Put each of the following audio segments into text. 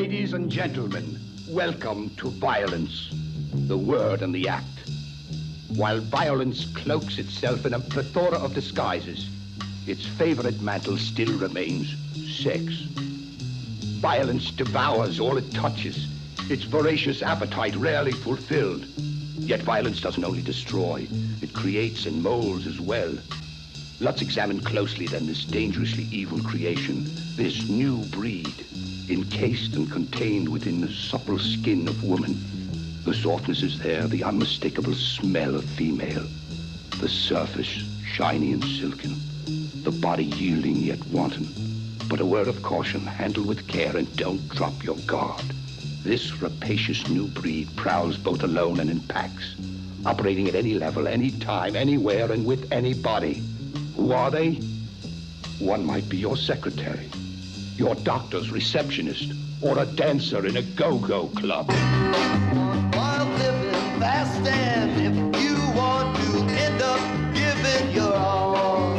Ladies and gentlemen, welcome to violence, the word and the act. While violence cloaks itself in a plethora of disguises, its favorite mantle still remains sex. Violence devours all it touches, its voracious appetite rarely fulfilled. Yet violence doesn't only destroy, it creates and molds as well. Let's examine closely then this dangerously evil creation, this new breed, encased and contained within the supple skin of woman. The softness is there, the unmistakable smell of female. The surface, shiny and silken. The body yielding yet wanton. But a word of caution, handle with care and don't drop your guard. This rapacious new breed prowls both alone and in packs, operating at any level, any time, anywhere, and with anybody. Who are they? One might be your secretary, your doctor's receptionist, or a dancer in a go-go club. While living fast, and if you want to end up giving your all,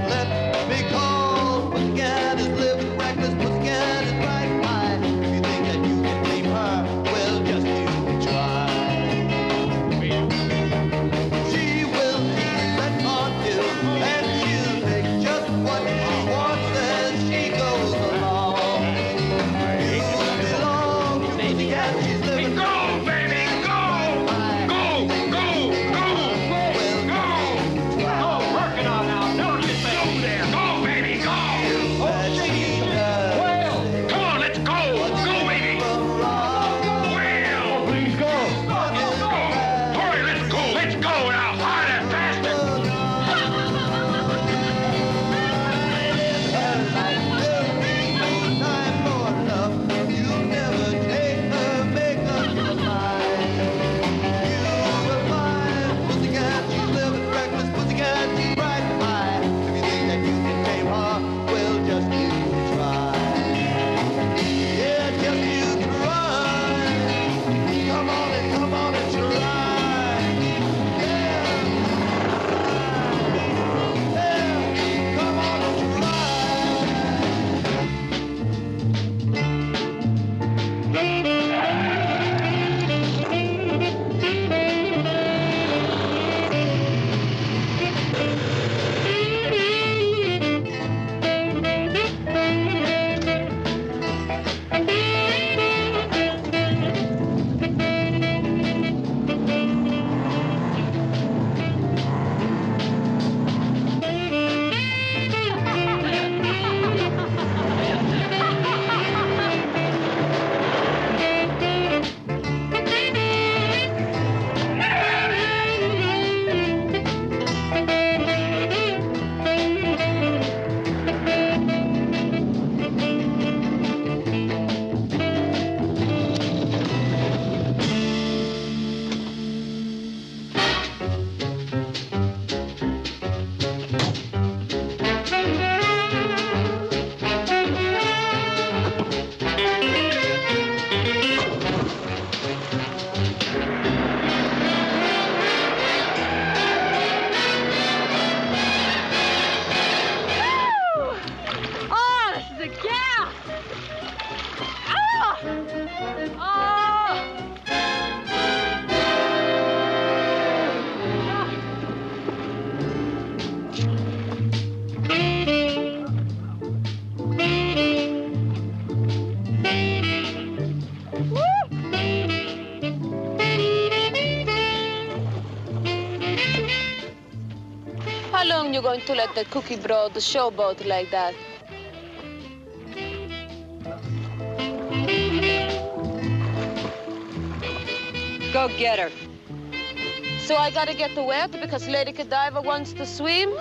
let me call. Pussycat is living reckless, Pussycat is right high. If you think that you can tame her, well, just you try. She will eat that cornfield, and she'll take just what she wants as she goes along. You belong to Pussycat, she's living. Go, baby, go! Go, go, go! Go! Go, work it on now. No, you say. Go there. Go, baby, go! That she does. Come on, let's go! Go, baby! Well, please go! Go! Hurry, let's go! Let's go now! Harder, faster! How long you going to let the cookie bro the showboat like that? Go get her. So I gotta get to wet because Lady Godiva wants to swim?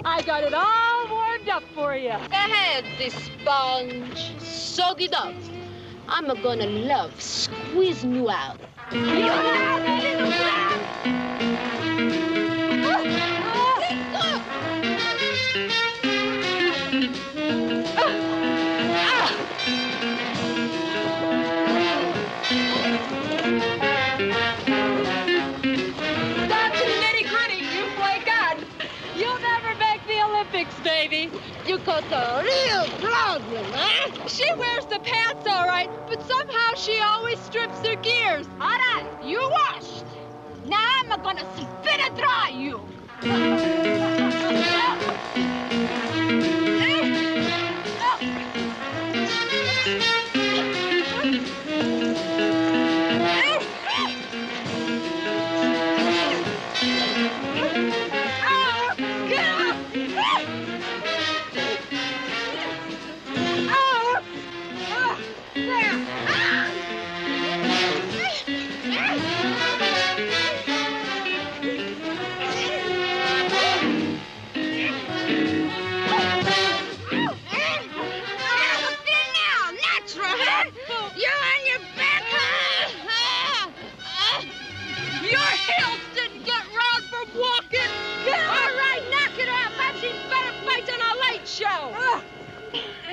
I got it all warmed up for you. Go ahead, this sponge. Soak it up. I'm gonna love squeezing you out. You have it in the got a real problem, huh? She wears the pants all right, but somehow she always strips her gears. All right, you washed. Now I'm gonna spin it dry you.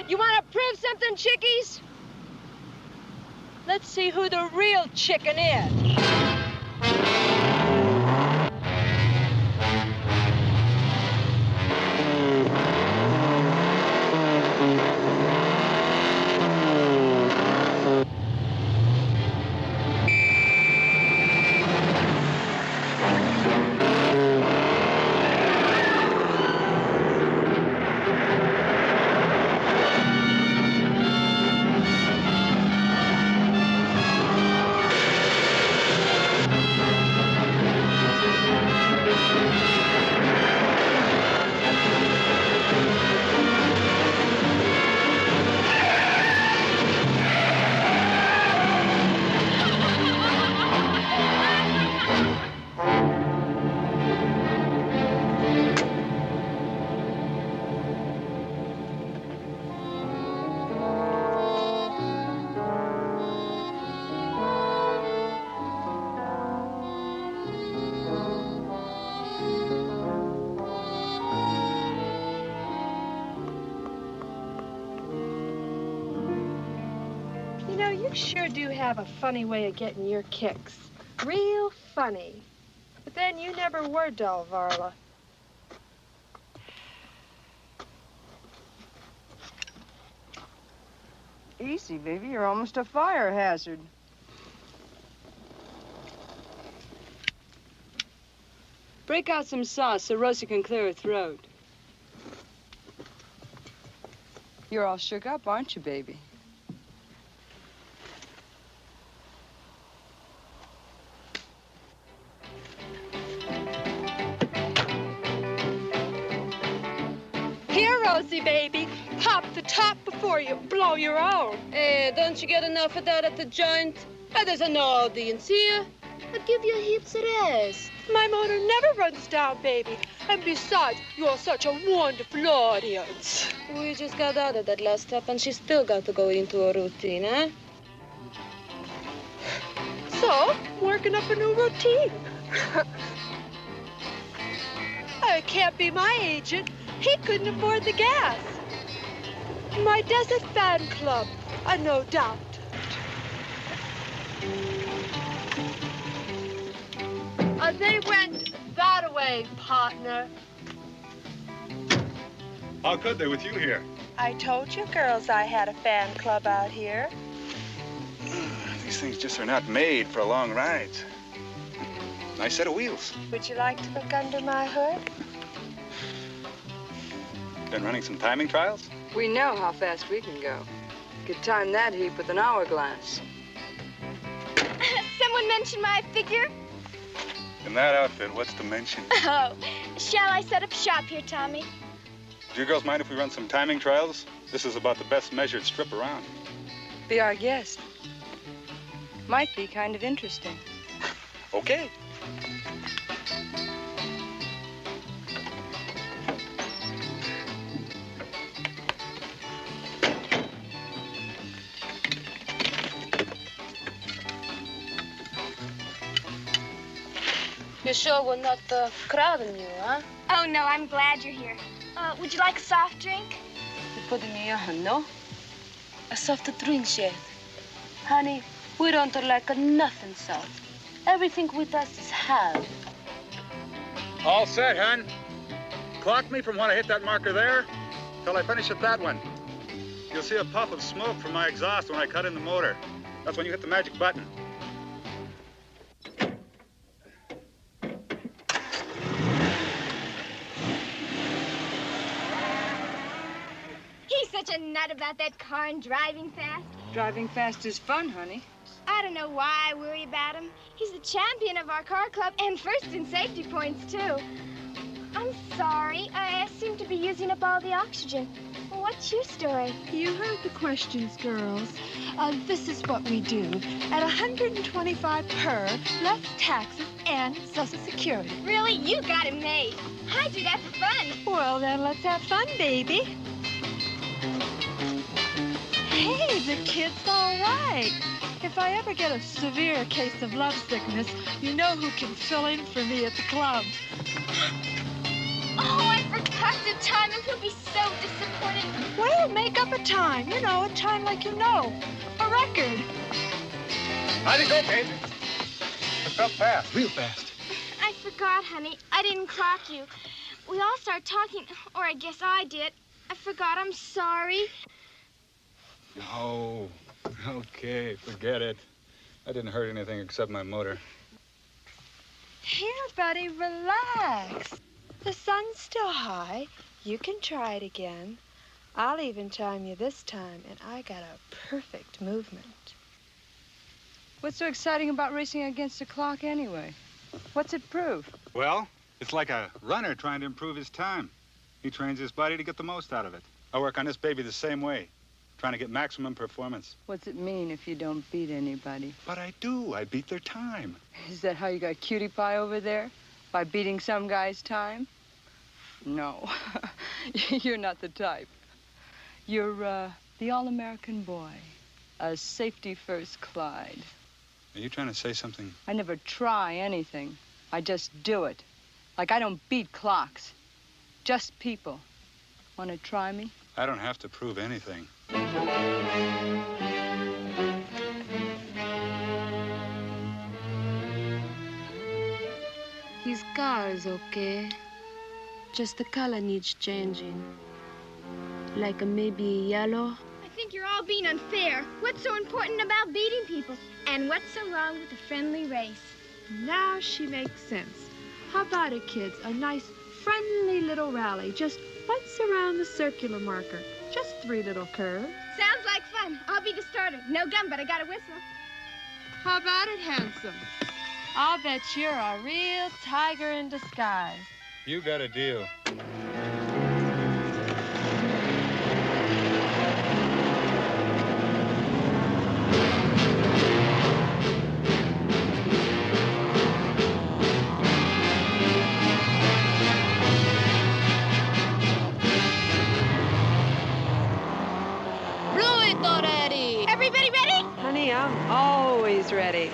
You want to prove something, chickies? Let's see who the real chicken is. You sure do have a funny way of getting your kicks. Real funny. But then you never were dull, Varla. Easy, baby. You're almost a fire hazard. Break out some sauce so Rosie can clear her throat. You're all shook up, aren't you, baby? Here, Rosie, baby. Pop the top before you blow your own. Hey, don't you get enough of that at the joint? There's an audience here. I'll give you heaps of rest. My motor never runs down, baby. And besides, you're such a wonderful audience. We just got out of that last stop, and she still got to go into a routine, eh? So, working up a new routine. I can't be my agent. He couldn't afford the gas. My desert fan club, no doubt. They went that way, partner. How could they with you here? I told you girls I had a fan club out here. These things just are not made for long rides. Nice set of wheels. Would you like to look under my hood? Been running some timing trials? We know how fast we can go. Could time that heap with an hourglass. Someone mentioned my figure? In that outfit, what's the mention? Oh, shall I set up shop here, Tommy? Do you girls mind if we run some timing trials? This is about the best measured strip around. Be our guest. Might be kind of interesting. Okay. You sure we're not crowding you, huh? Oh, no, I'm glad you're here. Would you like a soft drink? You putting me on, no? A soft drink, yet. Honey, we don't like nothing soft. Everything with us is hard. All set, hon. Clock me from when I hit that marker there. till I finish at that one. You'll see a puff of smoke from my exhaust when I cut in the motor. That's when you hit the magic button. He's such a nut about that car and driving fast. Driving fast is fun, honey. I don't know why I worry about him. He's the champion of our car club and first in safety points, too. I'm sorry. I seem to be using up all the oxygen. What's your story? You heard the questions, girls. This is what we do. At $125 per, less taxes and Social Security. Really? You got it made. I do that for fun. Well, then let's have fun, baby. Hey, the kid's all right. If I ever get a severe case of lovesickness, you know who can fill in for me at the club. Oh, I forgot to time him. He'll be so disappointed. Well, make up a time. You know, a time like you know. A record. How'd it go, Kate? It felt fast, real fast. I forgot, honey. I didn't clock you. We all started talking, or I guess I did. I forgot. I'm sorry. Oh, okay, forget it. I didn't hurt anything except my motor. Here, buddy, relax. The sun's still high. You can try it again. I'll even time you this time, and I got a perfect movement. What's so exciting about racing against the clock anyway? What's it prove? Well, it's like a runner trying to improve his time. He trains his body to get the most out of it. I work on this baby the same way, trying to get maximum performance. What's it mean if you don't beat anybody? But I do. I beat their time. Is that how you got cutie pie over there? By beating some guy's time? No, you're not the type. You're the all-American boy, a safety-first Clyde. Are you trying to say something? I never try anything. I just do it. Like I don't beat clocks, just people. Want to try me? I don't have to prove anything. His car is okay. Just the color needs changing. Like maybe yellow. I think you're all being unfair. What's so important about beating people? And what's so wrong with a friendly race? Now she makes sense. How about it, kids? A nice, friendly little rally. Just once around the circular marker. Just 3 little curves. Sounds like fun. I'll be the starter. No gun, but I got a whistle. How about it, handsome? I'll bet you're a real tiger in disguise. You got a deal. Everybody ready? Honey, I'm always ready.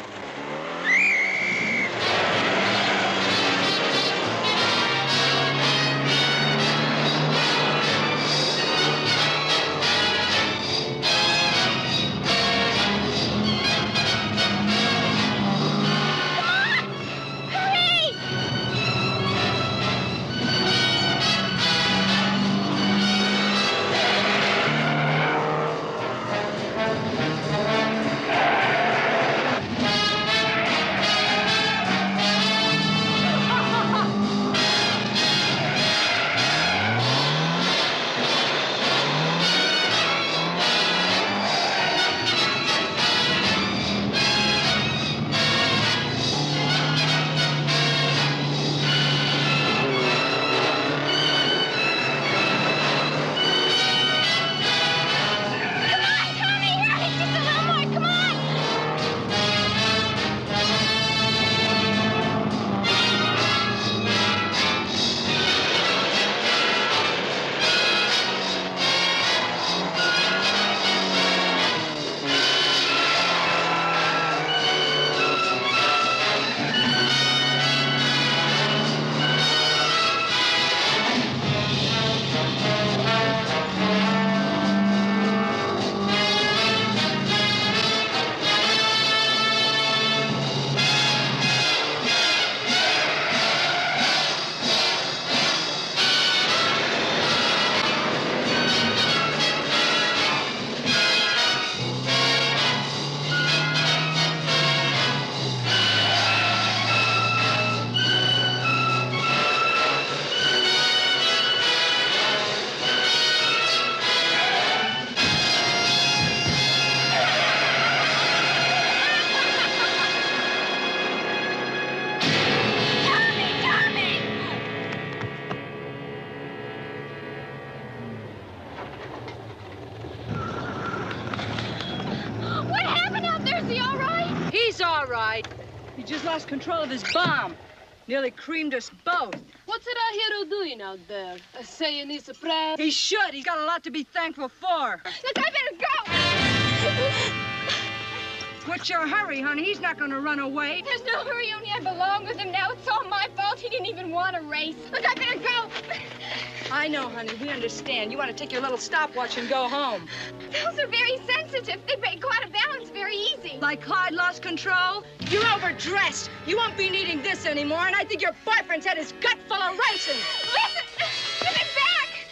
He just lost control of his bomb. Nearly creamed us both. What's that hero doing out there? Saying he's a prayer? He should. He's got a lot to be thankful for. Look, I better go. What's your hurry, honey? He's not going to run away. There's no hurry, only I belong with him now. It's all my fault. He didn't even want to race. Look, I better go. I know, honey. We understand. You want to take your little stopwatch and go home. Those are very sensitive. They go out of balance very easy. Like Clyde lost control? You're overdressed. You won't be needing this anymore, and I think your boyfriend's had his gut full of racing. Listen, give it back.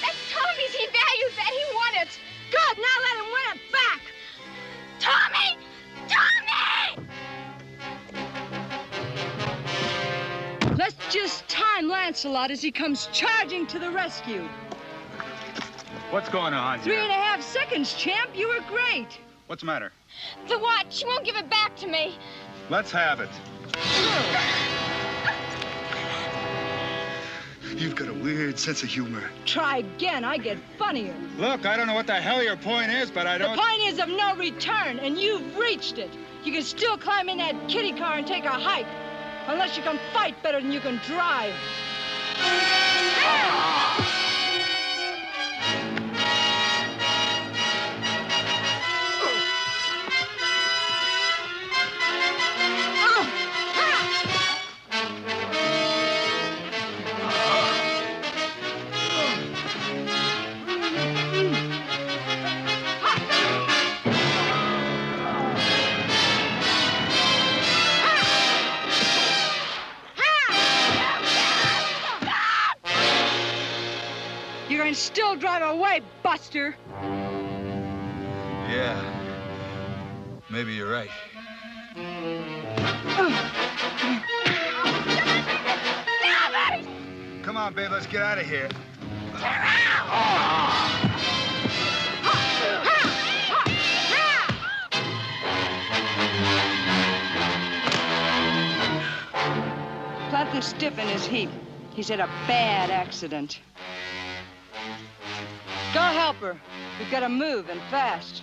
That's Tommy's. He values that. He won it. Good, now let him win it back. Tommy! Tommy! Let's just time Lancelot as he comes charging to the rescue. What's going on here? 3.5 seconds, champ. You were great. What's the matter? The watch. She won't give it back to me. Let's have it. You've got a weird sense of humor. Try again. I get funnier. Look, I don't know what the hell your point is, but I don't... The point is of no return, and you've reached it. You can still climb in that kiddie car and take a hike. Unless you can fight better than you can drive. Still drive away, Buster. Yeah. Maybe you're right. Come on, babe, let's get out of here. Plant the stiff in his heap. He's had a bad accident. Go help her. We've got to move, and fast.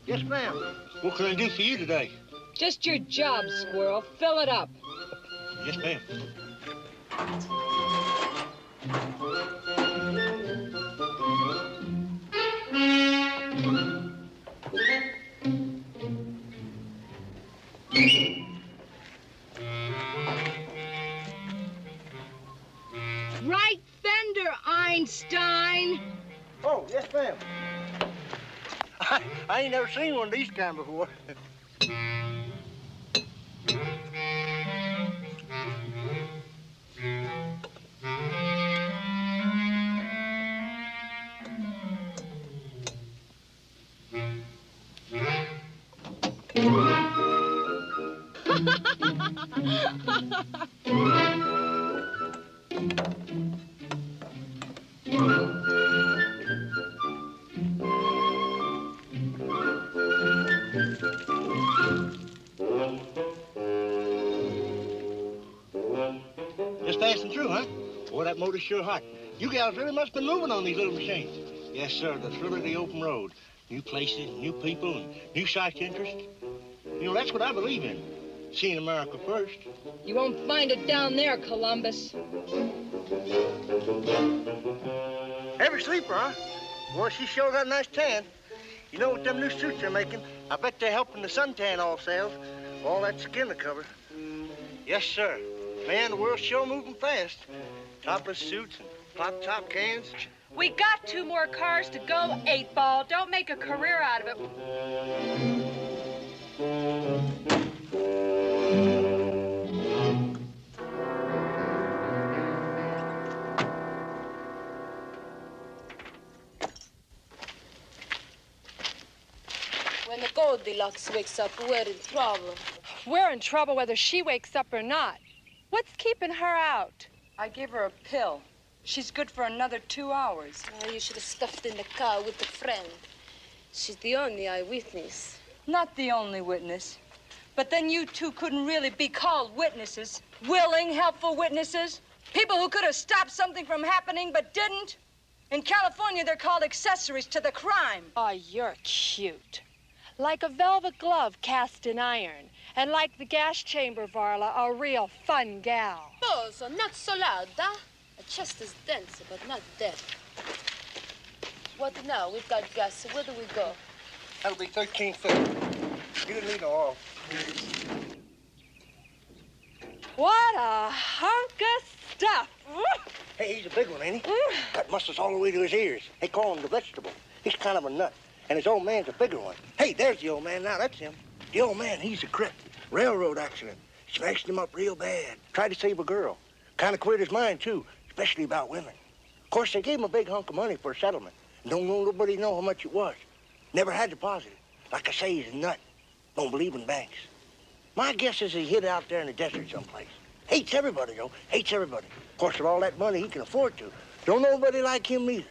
Yes, ma'am. What can I do for you today? Just your job, Squirrel. Fill it up. Yes, ma'am. Right fender, Einstein. Oh, yes, ma'am. I ain't never seen one of these kind before. Just passing through, huh? Boy, that motor's sure hot. You gals really must have been moving on these little machines. Yes, sir, the thrill of the open road. New places, new people, and new sights interest. You know, that's what I believe in. Seeing America first. You won't find it down there, Columbus. Heavy sleeper, huh? Boy, she sure got a nice tan. You know, with them new suits they're making, I bet they're helping the suntan off sales. All that skin to cover. Yes, sir. Man, the world's sure moving fast. Topless suits and pop-top cans. We got 2 more cars to go, 8-ball. Don't make a career out of it. When the Goldilocks wakes up, we're in trouble. We're in trouble whether she wakes up or not. What's keeping her out? I gave her a pill. She's good for another 2 hours. Oh, you should have stuffed in the car with a friend. She's the only eyewitness. Not the only witness. But then you two couldn't really be called witnesses. Willing, helpful witnesses. People who could have stopped something from happening but didn't. In California, they're called accessories to the crime. Oh, you're cute. Like a velvet glove cast in iron. And like the gas chamber, Varla, a real fun gal. Oh, so not so loud, huh? A chest is dense, but not dead. What now? We've got gas, so where do we go? That'll be 13 feet. You didn't need no oil. What a hunk of stuff. Hey, he's a big one, ain't he? Got muscles all the way to his ears. They call him the vegetable. He's kind of a nut. And his old man's a bigger one. Hey, there's the old man now. That's him. The old man, he's a crip. Railroad accident. Smashed him up real bad. Tried to save a girl. Kind of queered his mind, too, especially about women. Of course, they gave him a big hunk of money for a settlement. Don't know nobody know how much it was. Never had deposited. Like I say, he's a nut. Don't believe in banks. My guess is he hid out there in the desert someplace. Hates everybody, though. Hates everybody. Of course, with all that money, he can afford to. Don't nobody like him either.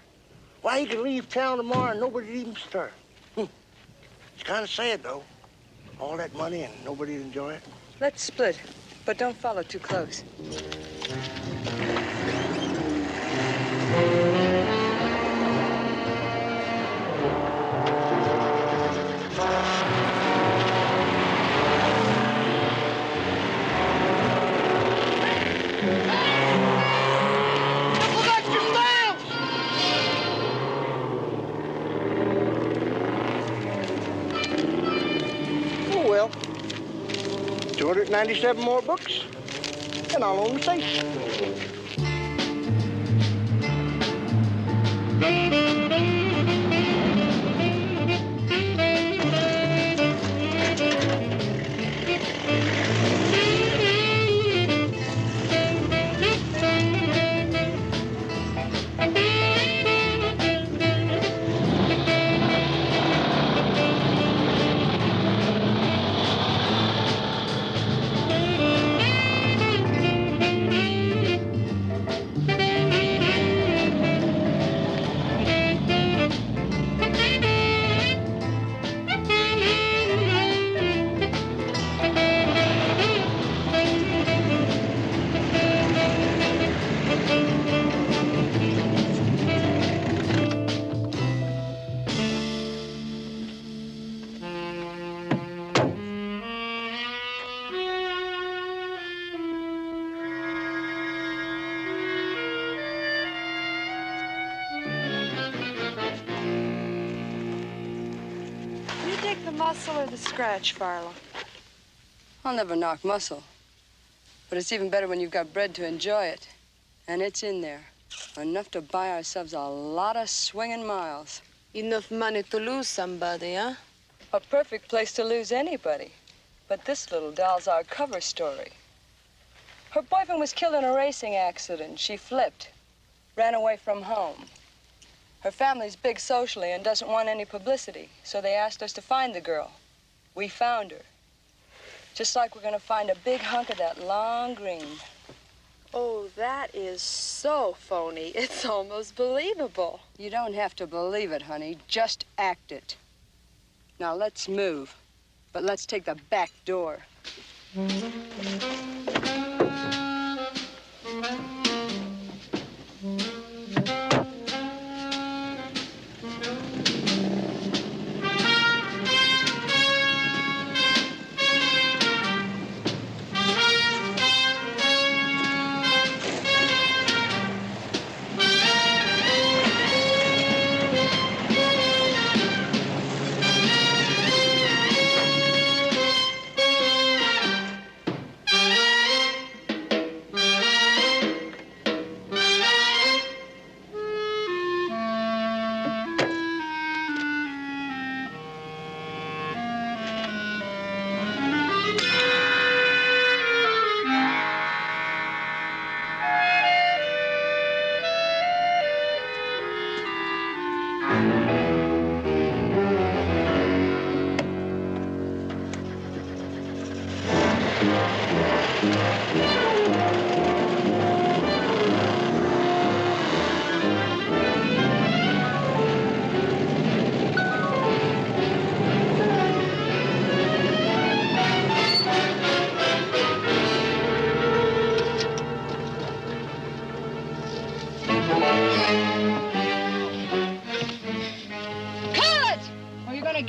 Why, he could leave town tomorrow and nobody'd even stir. It's kind of sad, though. All that money and nobody'd enjoy it. Let's split, but don't follow too close. Oh, well. 297 more books, and I'll own the safe. Muscle or the scratch, Varla? I'll never knock muscle. But it's even better when you've got bread to enjoy it. And it's in there. Enough to buy ourselves a lot of swinging miles. Enough money to lose somebody, huh? A perfect place to lose anybody. But this little doll's our cover story. Her boyfriend was killed in a racing accident. She flipped, ran away from home. Her family's big socially and doesn't want any publicity, so they asked us to find the girl. We found her. Just like we're gonna find a big hunk of that long green. Oh, that is so phony. It's almost believable. You don't have to believe it, honey. Just act it. Now, let's move. But let's take the back door.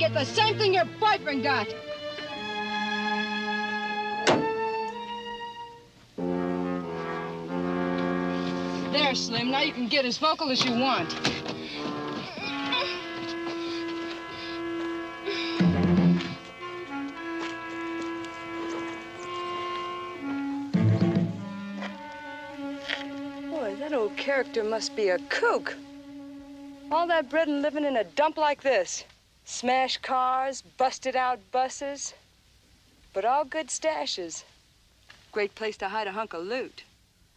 get the same thing your boyfriend got. There, Slim, now you can get as vocal as you want. Boy, that old character must be a kook. All that bread and living in a dump like this. Smashed cars, busted out buses, but all good stashes. Great place to hide a hunk of loot.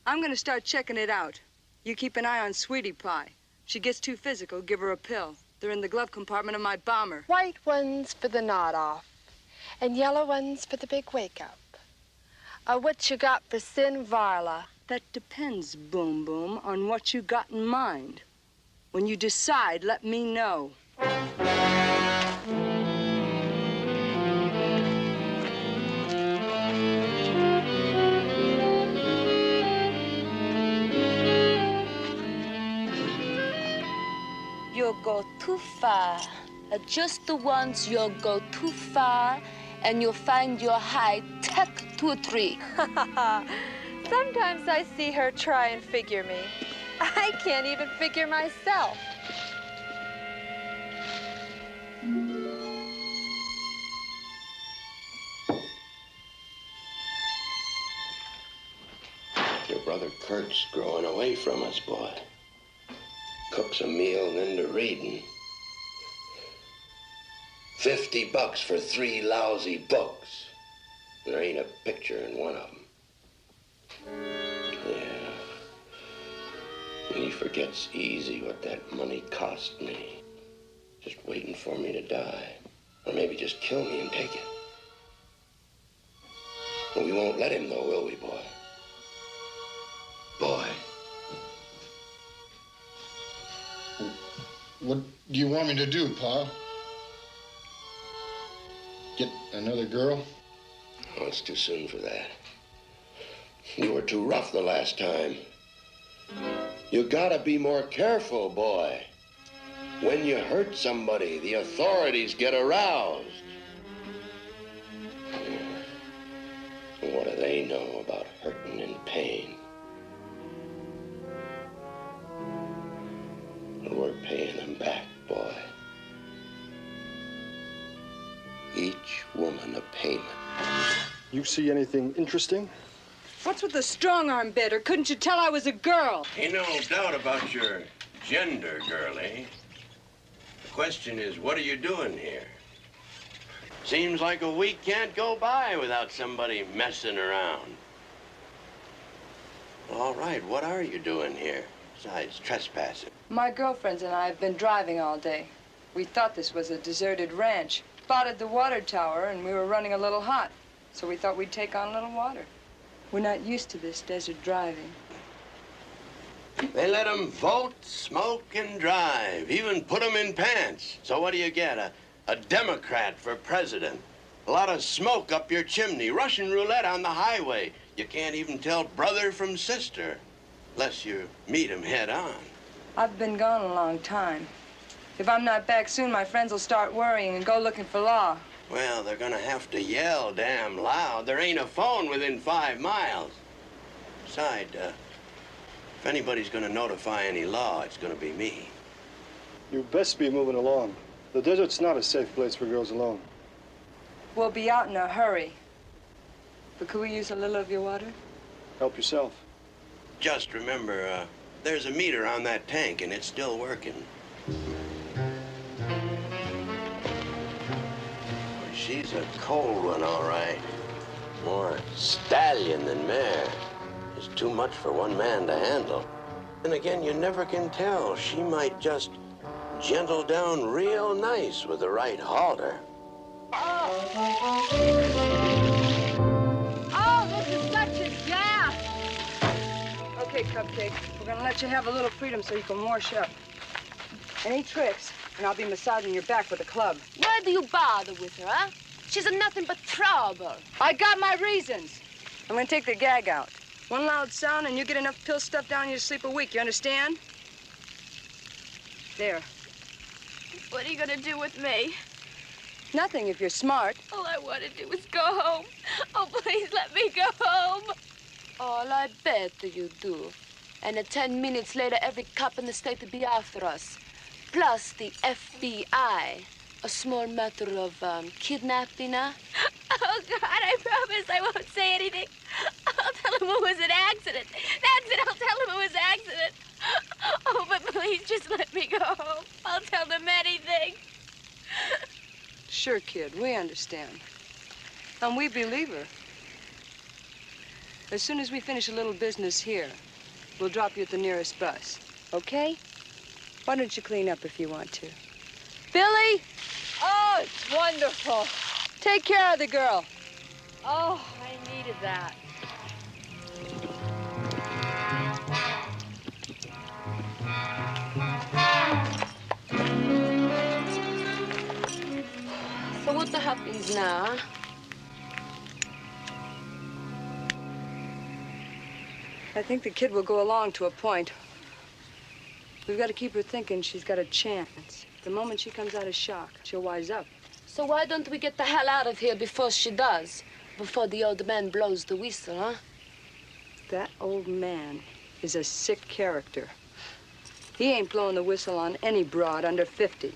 I'm gonna start checking it out. You keep an eye on Sweetie Pie. She gets too physical, give her a pill. They're in the glove compartment of my bomber. White ones for the nod off, and yellow ones for the big wake up. What you got for Sin Varla? That depends, Boom Boom, on what you got in mind. When you decide, let me know. You'll go too far. Just once you'll go too far, and you'll find your high-tech to a tree. Sometimes I see her try and figure me. I can't even figure myself. Your brother Kurt's growing away from us, boy. Cooks a meal and then to reading. $50 for 3 lousy books. There ain't a picture in one of them. Yeah. And he forgets easy what that money cost me. Just waiting for me to die. Or maybe just kill me and take it. But we won't let him though, will we, boy? Boy. What do you want me to do, Pa? Get another girl? Oh, it's too soon for that. You were too rough the last time. You gotta be more careful, boy. When you hurt somebody, the authorities get aroused. Yeah. What do they know about hurting and pain? We're paying them back, boy. Each woman a payment. You see anything interesting? What's with the strong-arm bit, or couldn't you tell I was a girl? Ain't no doubt about your gender, girlie. The question is, what are you doing here? Seems like a week can't go by without somebody messing around. All right, what are you doing here besides trespassing? My girlfriends and I have been driving all day. We thought this was a deserted ranch. Spotted the water tower, and we were running a little hot. So we thought we'd take on a little water. We're not used to this desert driving. They let them vote, smoke, and drive, even put them in pants. So what do you get? A Democrat for president. A lot of smoke up your chimney, Russian roulette on the highway. You can't even tell brother from sister, unless you meet him head on. I've been gone a long time. If I'm not back soon, my friends will start worrying and go looking for law. Well, they're gonna have to yell damn loud. There ain't a phone within 5 miles. Besides, if anybody's gonna notify any law, it's gonna be me. You best be moving along. The desert's not a safe place for girls alone. We'll be out in a hurry. But could we use a little of your water? Help yourself. Just remember, there's a meter on that tank, and it's still working. She's a cold one, all right. More stallion than mare. It's too much for one man to handle. And again, you never can tell. She might just gentle down real nice with the right halter. Oh, this is such a gas! Okay, Cupcake, we're gonna let you have a little freedom so you can wash up. Any tricks, and I'll be massaging your back with a club. Why do you bother with her, huh? She's nothing but trouble. I got my reasons. I'm gonna take the gag out. One loud sound and you get enough pill stuff down you to sleep a week, you understand? There. What are you gonna do with me? Nothing if you're smart. All I want to do is go home. Oh, please let me go home. Oh, I bet you do. And 10 minutes later, every cop in the state will be after us. Plus the FBI. A small matter of kidnapping, huh? Oh, God, I promise I won't say anything. I'll tell him it was an accident. That's it, I'll tell him it was an accident. Oh, but please just let me go home. I'll tell them anything. Sure, kid, we understand. And we believe her. As soon as we finish a little business here, we'll drop you at the nearest bus, okay? Why don't you clean up if you want to? Billy! Oh, it's wonderful. Take care of the girl. Oh, I needed that. So what happens now? I think the kid will go along to a point. We've got to keep her thinking she's got a chance. The moment she comes out of shock, she'll wise up. So why don't we get the hell out of here before she does? Before the old man blows the whistle, huh? That old man is a sick character. He ain't blowing the whistle on any broad under 50.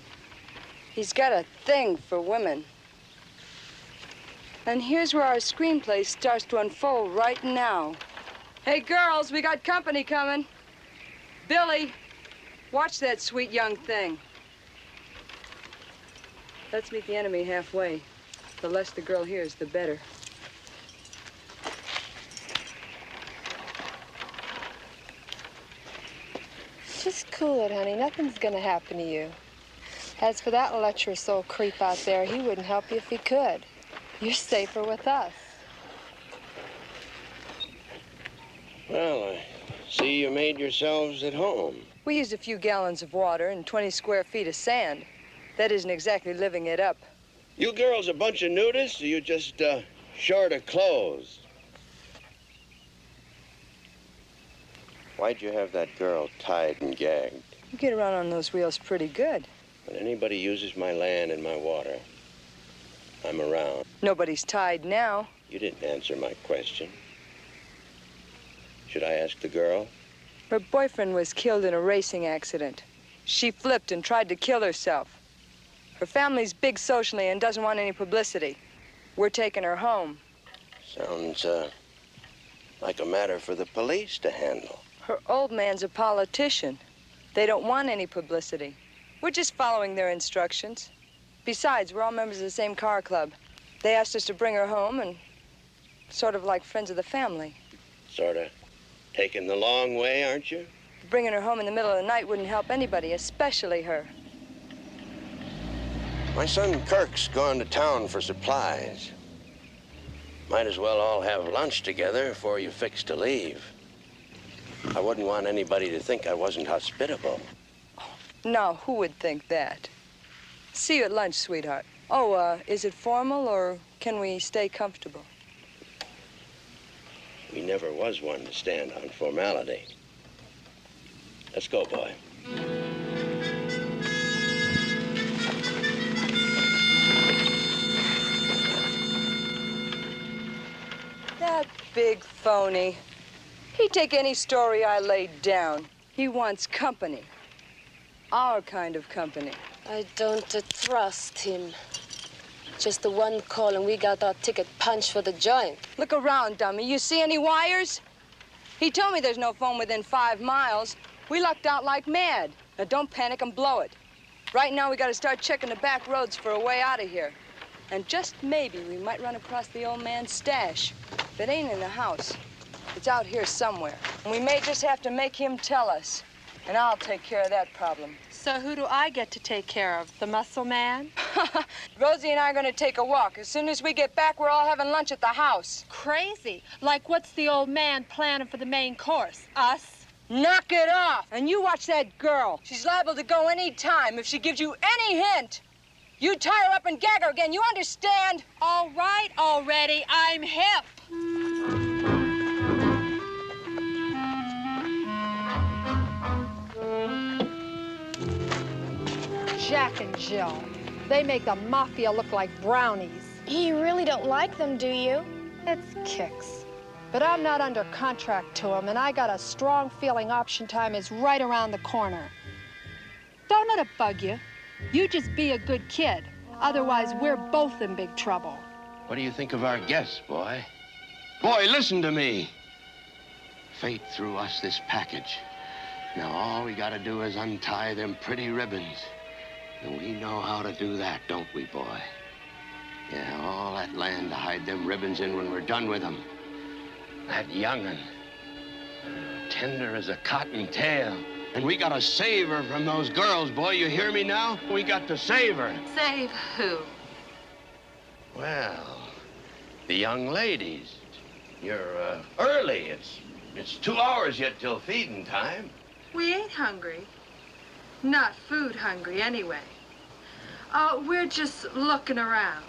He's got a thing for women. And here's where our screenplay starts to unfold right now. Hey, girls, we got company coming. Billy, watch that sweet young thing. Let's meet the enemy halfway. The less the girl hears, the better. Just cool it, honey. Nothing's gonna happen to you. As for that lecherous old creep out there, he wouldn't help you if he could. You're safer with us. Well, I see you made yourselves at home. We used a few gallons of water and 20 square feet of sand. That isn't exactly living it up. You girls a bunch of nudists, or you just short of clothes? Why'd you have that girl tied and gagged? You get around on those wheels pretty good. When anybody uses my land and my water, I'm around. Nobody's tied now. You didn't answer my question. Should I ask the girl? Her boyfriend was killed in a racing accident. She flipped and tried to kill herself. Her family's big socially and doesn't want any publicity. We're taking her home. Sounds like a matter for the police to handle. Her old man's a politician. They don't want any publicity. We're just following their instructions. Besides, we're all members of the same car club. They asked us to bring her home and sort of like friends of the family. Sort of taking the long way, aren't you? Bringing her home in the middle of the night wouldn't help anybody, especially her. My son Kirk's going to town for supplies. Might as well all have lunch together before you fix to leave. I wouldn't want anybody to think I wasn't hospitable. Now, who would think that? See you at lunch, sweetheart. Oh, is it formal or can we stay comfortable? We never was one to stand on formality. Let's go, boy. That big phony. He'd take any story I laid down. He wants company. Our kind of company. I don't trust him. Just the one call and we got our ticket punched for the joint. Look around, dummy. You see any wires? He told me there's no phone within 5 miles. We lucked out like mad. Now don't panic and blow it. Right now we gotta start checking the back roads for a way out of here. And just maybe we might run across the old man's stash. If it ain't in the house, it's out here somewhere. And we may just have to make him tell us. And I'll take care of that problem. So who do I get to take care of? The muscle man? Rosie and I are gonna take a walk. As soon as we get back, we're all having lunch at the house. Crazy. Like, what's the old man planning for the main course? Us? Knock it off. And you watch that girl. She's liable to go any time if she gives you any hint. You tie her up and gag her again, you understand? All right already, I'm hip. Jack and Jill. They make the mafia look like brownies. You really don't like them, do you? It's kicks. But I'm not under contract to them, and I got a strong feeling option time is right around the corner. Don't let it bug you. You just be a good kid. Otherwise, we're both in big trouble. What do you think of our guests, boy? Boy, listen to me. Fate threw us this package. Now all we gotta do is untie them pretty ribbons. And we know how to do that, don't we, boy? Yeah, all that land to hide them ribbons in when we're done with them. That young'un, tender as a cottontail. And we gotta save her from those girls, boy. You hear me now? We got to save her. Save who? Well, the young ladies. You're early. It's 2 hours yet till feeding time. We ain't hungry. Not food hungry, anyway. We're just looking around.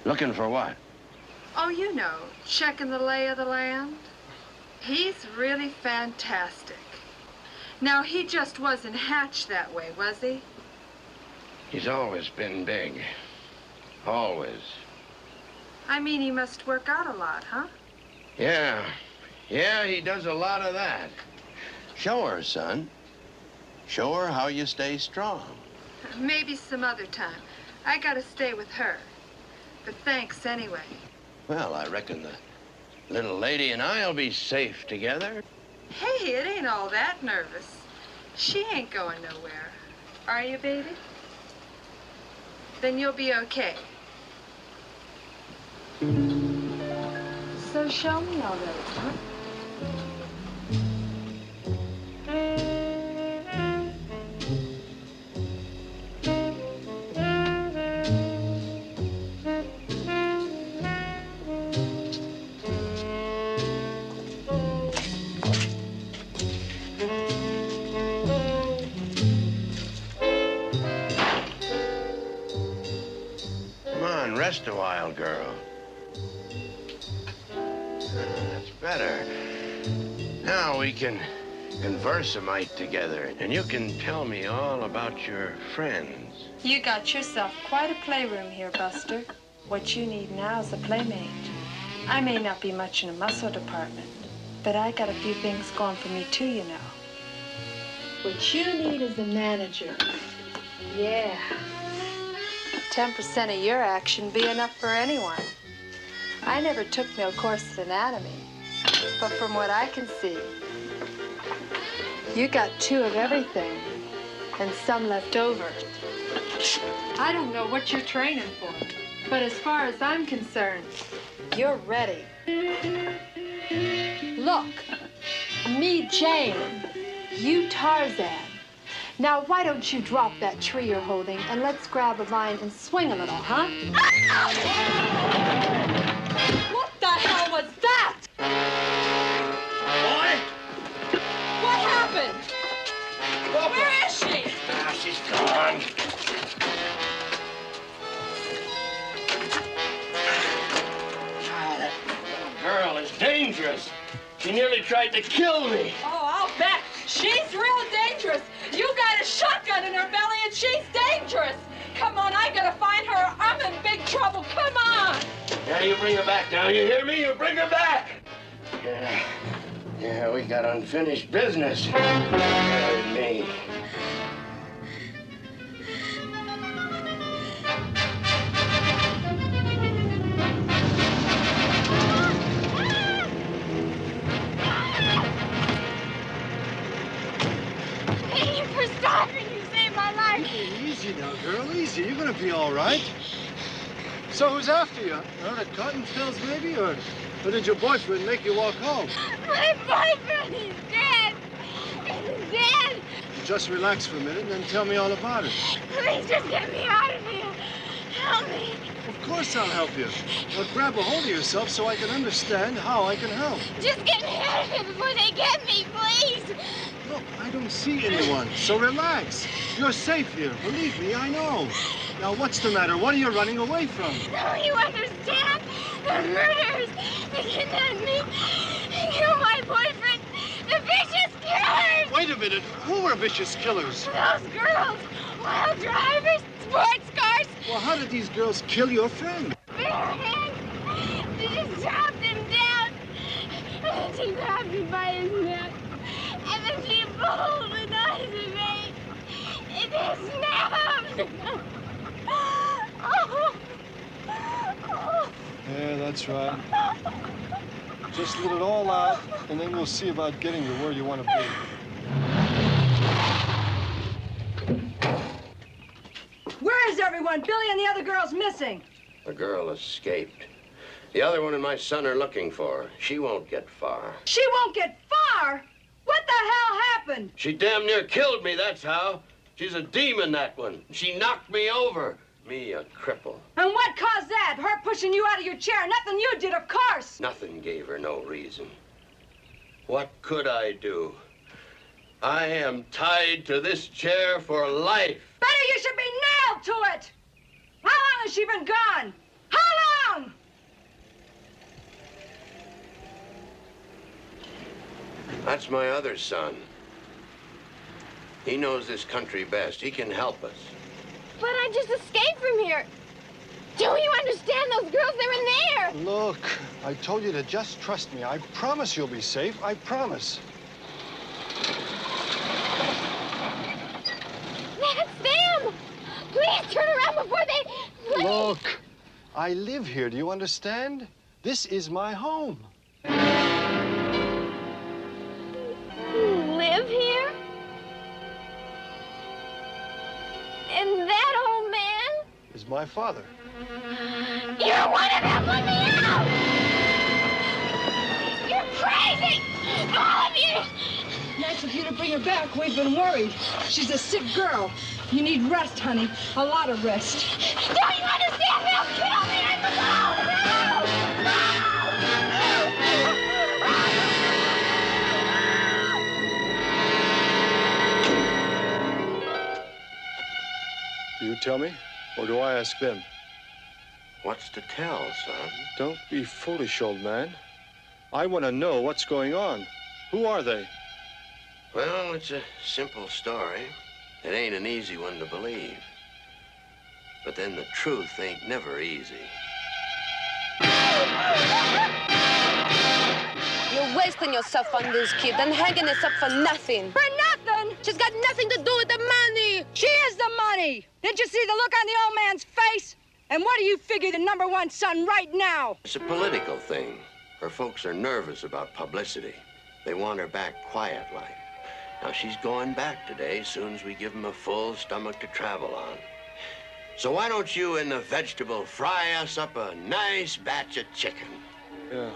Looking for what? Oh, you know, checking the lay of the land. He's really fantastic. Now, he just wasn't hatched that way, was he? He's always been big. Always. I mean, he must work out a lot, huh? Yeah, he does a lot of that. Show her, son. Show her how you stay strong. Maybe some other time. I gotta stay with her. But thanks anyway. Well, I reckon the little lady and I'll be safe together. Hey, it ain't all that nervous. She ain't going nowhere. Are you, baby? Then you'll be okay. So show me already, huh? Rest a while, girl. That's better. Now we can converse a mite together, and you can tell me all about your friends. You got yourself quite a playroom here, Buster. What you need now is a playmate. I may not be much in the muscle department, but I got a few things going for me too, you know. What you need is a manager. Yeah. 10% of your action be enough for anyone. I never took no course in anatomy, but from what I can see, you got 2 of everything and some left over. I don't know what you're training for, but as far as I'm concerned, you're ready. Look, me Jane, you Tarzan. Now, why don't you drop that tree you're holding and let's grab a line and swing a little, huh? What the hell was that? Boy! What happened? Where is she? Ah, she's gone. Ah, that little girl is dangerous. She nearly tried to kill me. Oh, I'll bet. She's real dangerous. You got a shotgun in her belly and she's dangerous. Come on, I gotta find her. I'm in big trouble. Come on. Yeah, you bring her back now. You hear me? You bring her back. Yeah, we got unfinished business. Me. Easy now, girl, easy. You're gonna be all right. So who's after you? The cotton pills, maybe? Or did your boyfriend make you walk home? My boyfriend is dead. He's dead. Just relax for a minute and then tell me all about it. Please just get me out of here. Help me. Of course I'll help you. But grab a hold of yourself so I can understand how I can help. Just get me out of here before they get me, please. Look, I don't see anyone, so relax. You're safe here. Believe me, I know. Now, what's the matter? What are you running away from? Don't you understand? The murderers. They kidnapped me. They killed my boyfriend. The vicious killers. Wait a minute. Who are vicious killers? Those girls. Wild drivers. Sports cars. did these girls kill your friend? She just dropped him down. And then she grabbed him by his neck. And then she pulled the knife in me. It just snapped. Yeah, that's right. Just let it all out, and then we'll see about getting you where you want to be. Where is everyone? Billy and the other girl's missing. The girl escaped. The other one and my son are looking for her. She won't get far. She won't get far? What the hell happened? She damn near killed me, that's how. She's a demon, that one. She knocked me over. Me, a cripple. And what caused that? Her pushing you out of your chair. Nothing you did, of course. Nothing gave her no reason. What could I do? I am tied to this chair for life. Better you should be nailed to it. How long has she been gone? How long? That's my other son. He knows this country best. He can help us. But I just escaped from here. Don't you understand? Those girls, they're in there. Look, I told you to just trust me. I promise you'll be safe. I promise. That's them. Please turn around before they... Please. Look, I live here. Do you understand? This is my home. You live here? And that old man? Is my father. You're one of them! Let me out! You're crazy! All of you! Nice of you to bring her back. We've been worried. She's a sick girl. You need rest, honey. A lot of rest. Don't you understand? They'll kill me! I'm alone! Do you tell me, or do I ask them? What's to tell, son? Don't be foolish, old man. I want to know what's going on. Who are they? Well, it's a simple story. It ain't an easy one to believe. But then the truth ain't never easy. You're wasting yourself on this kid and hanging us up for nothing. For nothing? She's got nothing to do with the money. She is the money. Did you see the look on the old man's face? And what do you figure the #1 son right now? It's a political thing. Her folks are nervous about publicity. They want her back quiet like. Now, she's going back today, soon as we give them a full stomach to travel on. So why don't you and the vegetable fry us up a nice batch of chicken? Yeah.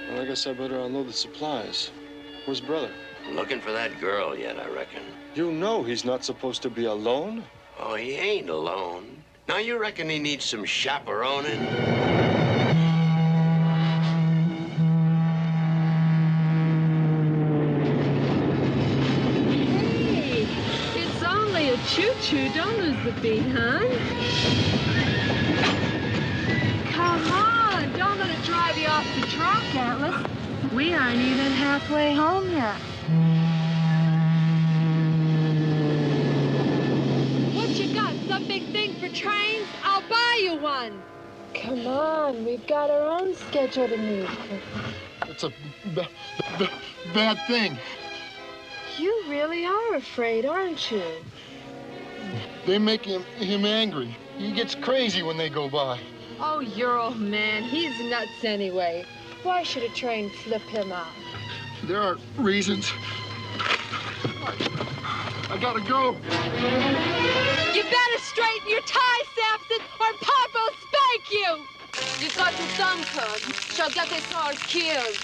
Well, I guess I better unload the supplies. Where's brother? Looking for that girl yet, I reckon. You know he's not supposed to be alone. Oh, he ain't alone. Now, you reckon he needs some chaperoning? Hey, it's only a choo-choo. Don't lose the beat, hon. Come on, don't let it drive you off the track, Atlas. We aren't even halfway home yet. What you got, some big thing for trains? I'll buy you one. Come on, we've got our own schedule to meet. It's a bad thing. You really are afraid, aren't you? They make him angry. He gets crazy when they go by. Oh, your old man, he's nuts anyway. Why should a train flip him out? There are reasons. I gotta go. You better straighten your tie, Samson, or Pop will spank you! You got his uncle. Shall get his horse killed.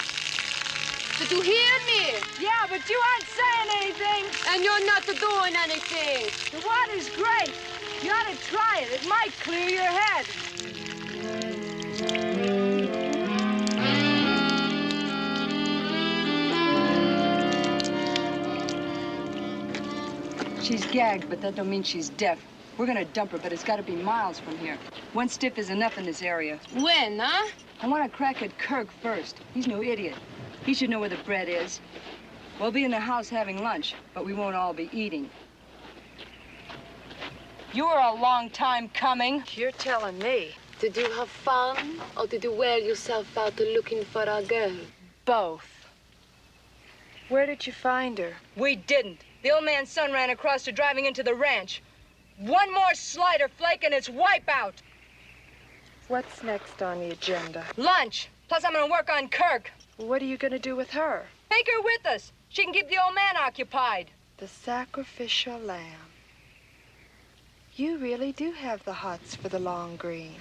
Did you hear me? Yeah, but you aren't saying anything. And you're not doing anything. The water's great. You ought to try it. It might clear your head. She's gagged, but that don't mean she's deaf. We're gonna dump her, but it's gotta be miles from here. One stiff is enough in this area. When, huh? I want to crack at Kirk first. He's no idiot. He should know where the bread is. We'll be in the house having lunch, but we won't all be eating. You were a long time coming. You're telling me. Did you have fun, or did you wear yourself out looking for our girl? Both. Where did you find her? We didn't. The old man's son ran across her driving into the ranch. One more slider flake and it's wipeout. What's next on the agenda? Lunch. Plus I'm gonna work on Kirk. What are you gonna do with her? Take her with us. She can keep the old man occupied. The sacrificial lamb. You really do have the hots for the long green.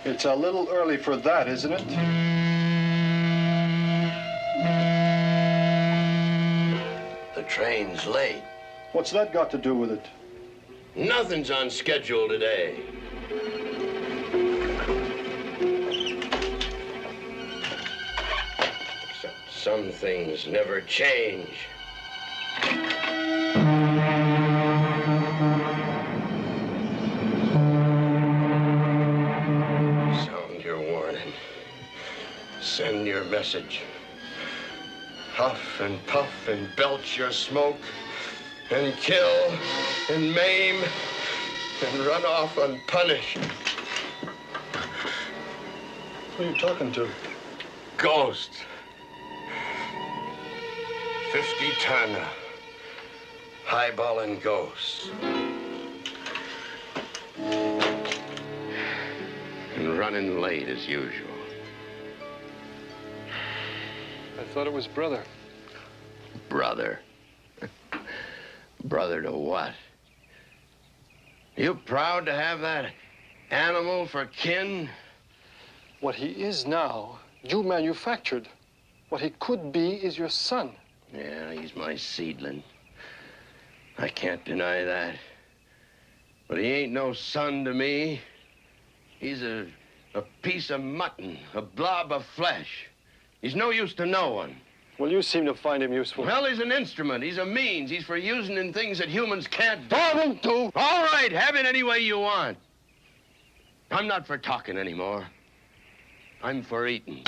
It's a little early for that, isn't it? The train's late. What's that got to do with it? Nothing's on schedule today. Some things never change. Sound your warning. Send your message. Huff and puff and belch your smoke. And kill and maim and run off unpunished. Who are you talking to? Ghosts. 50-ton highballing ghosts. And running late as usual. I thought it was brother. Brother? Brother to what? You proud to have that animal for kin? What he is now, you manufactured. What he could be is your son. Yeah, he's my seedling. I can't deny that. But he ain't no son to me. He's a piece of mutton, a blob of flesh. He's no use to no one. Well, you seem to find him useful. Well, he's an instrument. He's a means. He's for using in things that humans can't do. All right, have it any way you want. I'm not for talking anymore. I'm for eating.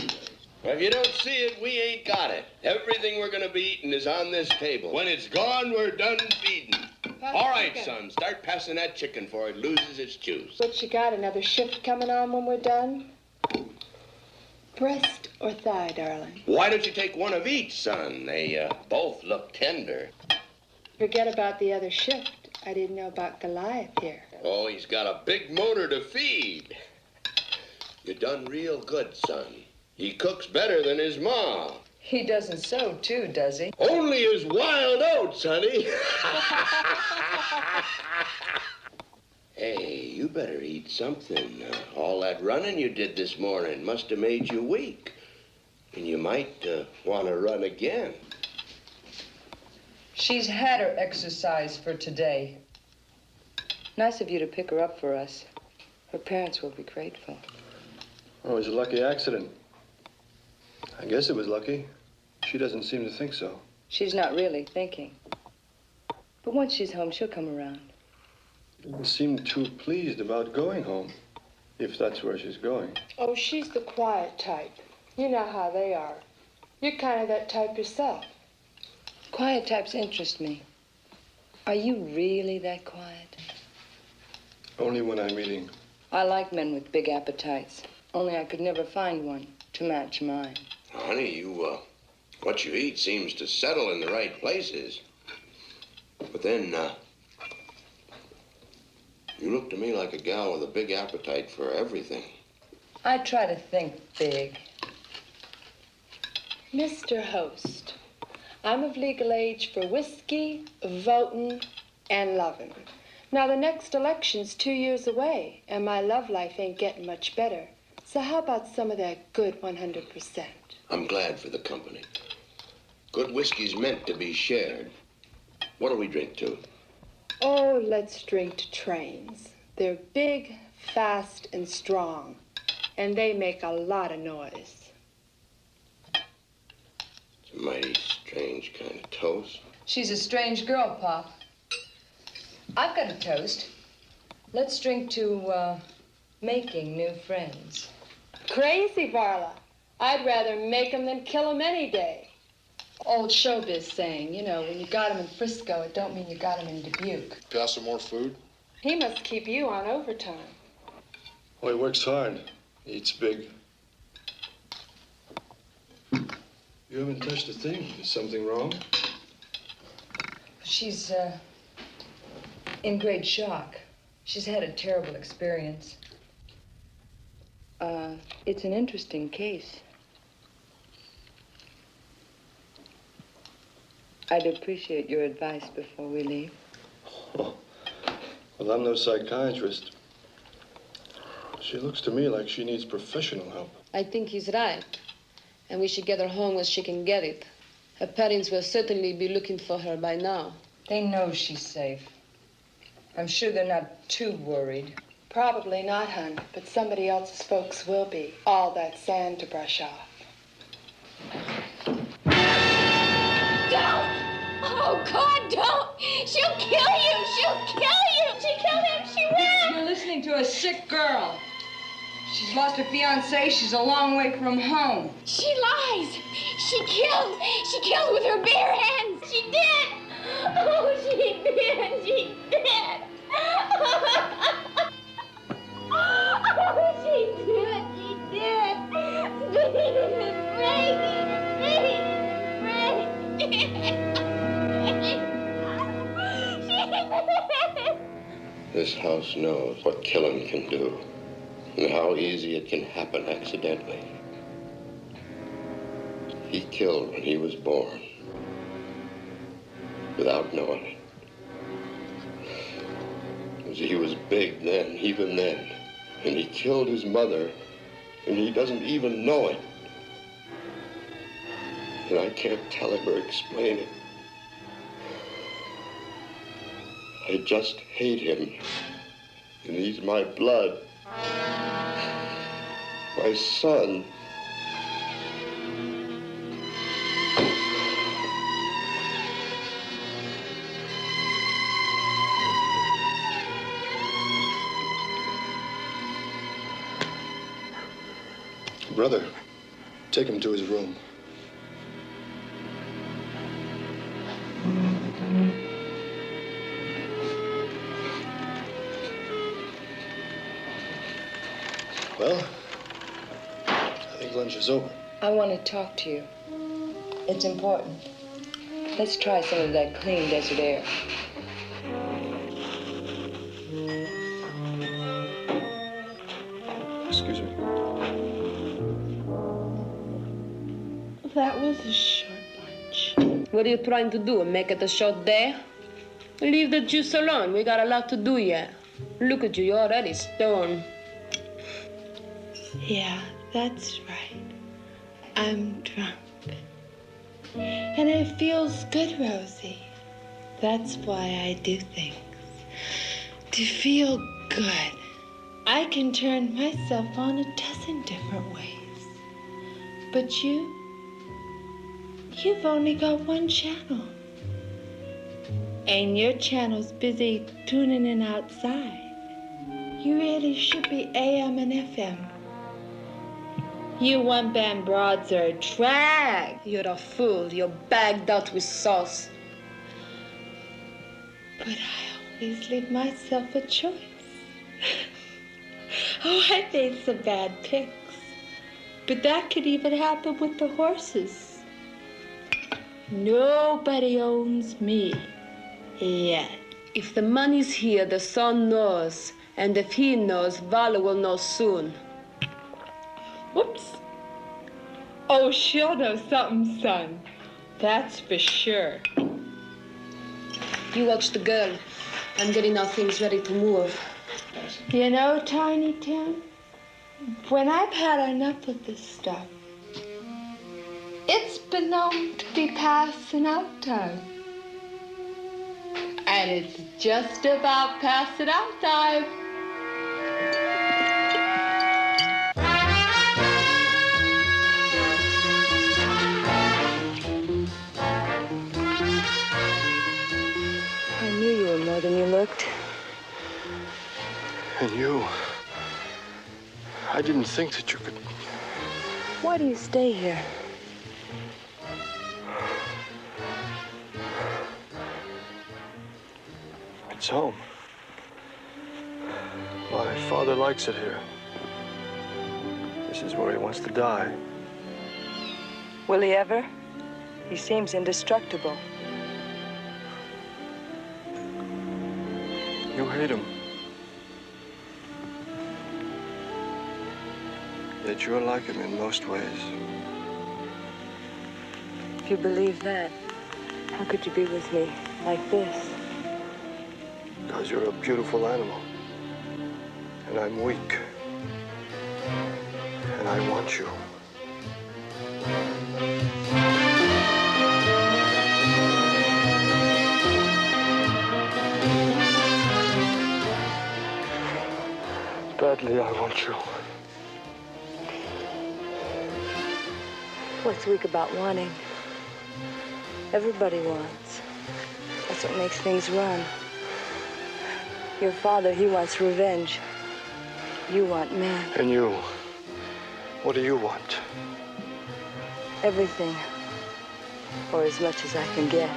If you don't see it, we ain't got it. Everything we're gonna be eating is on this table. When it's gone, we're done feeding. All right, son, start passing that chicken before it loses its juice. What you got, another shift coming on when we're done? Breast or thigh, darling? Why don't you take one of each, son? They both look tender. Forget about the other shift. I didn't know about Goliath here. Oh, he's got a big motor to feed. You done real good, son. He cooks better than his ma. He doesn't sew, too, does he? Only his wild oats, honey. Hey, you better eat something. All that running you did this morning must have made you weak. And you might want to run again. She's had her exercise for today. Nice of you to pick her up for us. Her parents will be grateful. Oh, it was a lucky accident. I guess it was lucky. She doesn't seem to think so. She's not really thinking. But once she's home, she'll come around. Doesn't seem too pleased about going home, if that's where she's going. Oh, she's the quiet type. You know how they are. You're kind of that type yourself. Quiet types interest me. Are you really that quiet? Only when I'm eating. I like men with big appetites. Only I could never find one to match mine. Honey, what you eat seems to settle in the right places. But then, you look to me like a gal with a big appetite for everything. I try to think big. Mr. Host, I'm of legal age for whiskey, voting, and loving. Now, the next election's 2 years away, and my love life ain't getting much better. So how about some of that good 100%? I'm glad for the company. Good whiskey's meant to be shared. What'll we drink to? Oh, let's drink to trains. They're big, fast, and strong, and they make a lot of noise. It's a mighty strange kind of toast. She's a strange girl, Pop. I've got a toast. Let's drink to making new friends. Crazy, Varla. I'd rather make 'em than kill 'em any day. Old showbiz saying, you know, when you got 'em in Frisco, it don't mean you got 'em in Dubuque. Pass some more food? He must keep you on overtime. Well, he works hard. He eats big. You haven't touched a thing. Is something wrong? She's, in great shock. She's had a terrible experience. It's an interesting case. I'd appreciate your advice before we leave. Oh. Well, I'm no psychiatrist. She looks to me like she needs professional help. I think he's right. And we should get her home where she can get it. Her parents will certainly be looking for her by now. They know she's safe. I'm sure they're not too worried. Probably not, hon, but somebody else's folks will be. All that sand to brush off. Don't! Oh, God, don't! She'll kill you! She'll kill you! She killed him! She will! You're listening to a sick girl. She's lost her fiancé. She's a long way from home. She lies! She killed with her bare hands! She did! Oh, she did! She did! Oh, she did! She did! This house knows what killing can do and how easy it can happen accidentally. He killed when he was born without knowing it. Because he was big then, even then. And he killed his mother, and he doesn't even know it. And I can't tell him or explain it. I just hate him. And he's my blood. My son. Brother, take him to his room. Well, I think lunch is over. I want to talk to you. It's important. Let's try some of that clean desert air. Excuse me. That was a short lunch. What are you trying to do? Make it a short day? Leave the juice alone. We got a lot to do yet. Look at you. You're already stoned. Yeah, that's right. I'm drunk. And it feels good, Rosie. That's why I do things. To feel good. I can turn myself on a dozen different ways. But you've only got one channel. And your channel's busy tuning in outside. You really should be AM and FM. You one-band broads are a drag. You're a fool. You're bagged out with sauce. But I always leave myself a choice. Oh, I made some bad picks. But that could even happen with the horses. Nobody owns me yet. If the money's here, the son knows. And if he knows, Vala will know soon. Whoops. Oh, she'll know something, son. That's for sure. You watch the girl. I'm getting our things ready to move. You know, Tiny Tim, when I've had enough of this stuff, it's been known to be passing out time. And it's just about passing out time. I knew you were more than you looked. And you. I didn't think that you could Why do you stay here? It's home. My father likes it here. This is where he wants to die. Will he ever? He seems indestructible. You hate him. Yet you're like him in most ways. If you believe that, how could you be with me like this? Because you're a beautiful animal. And I'm weak. And I want you. Badly, I want you. What's weak about wanting? Everybody wants. That's what makes things run. Your father, he wants revenge. You want man. And you? What do you want? Everything. Or as much as I can get.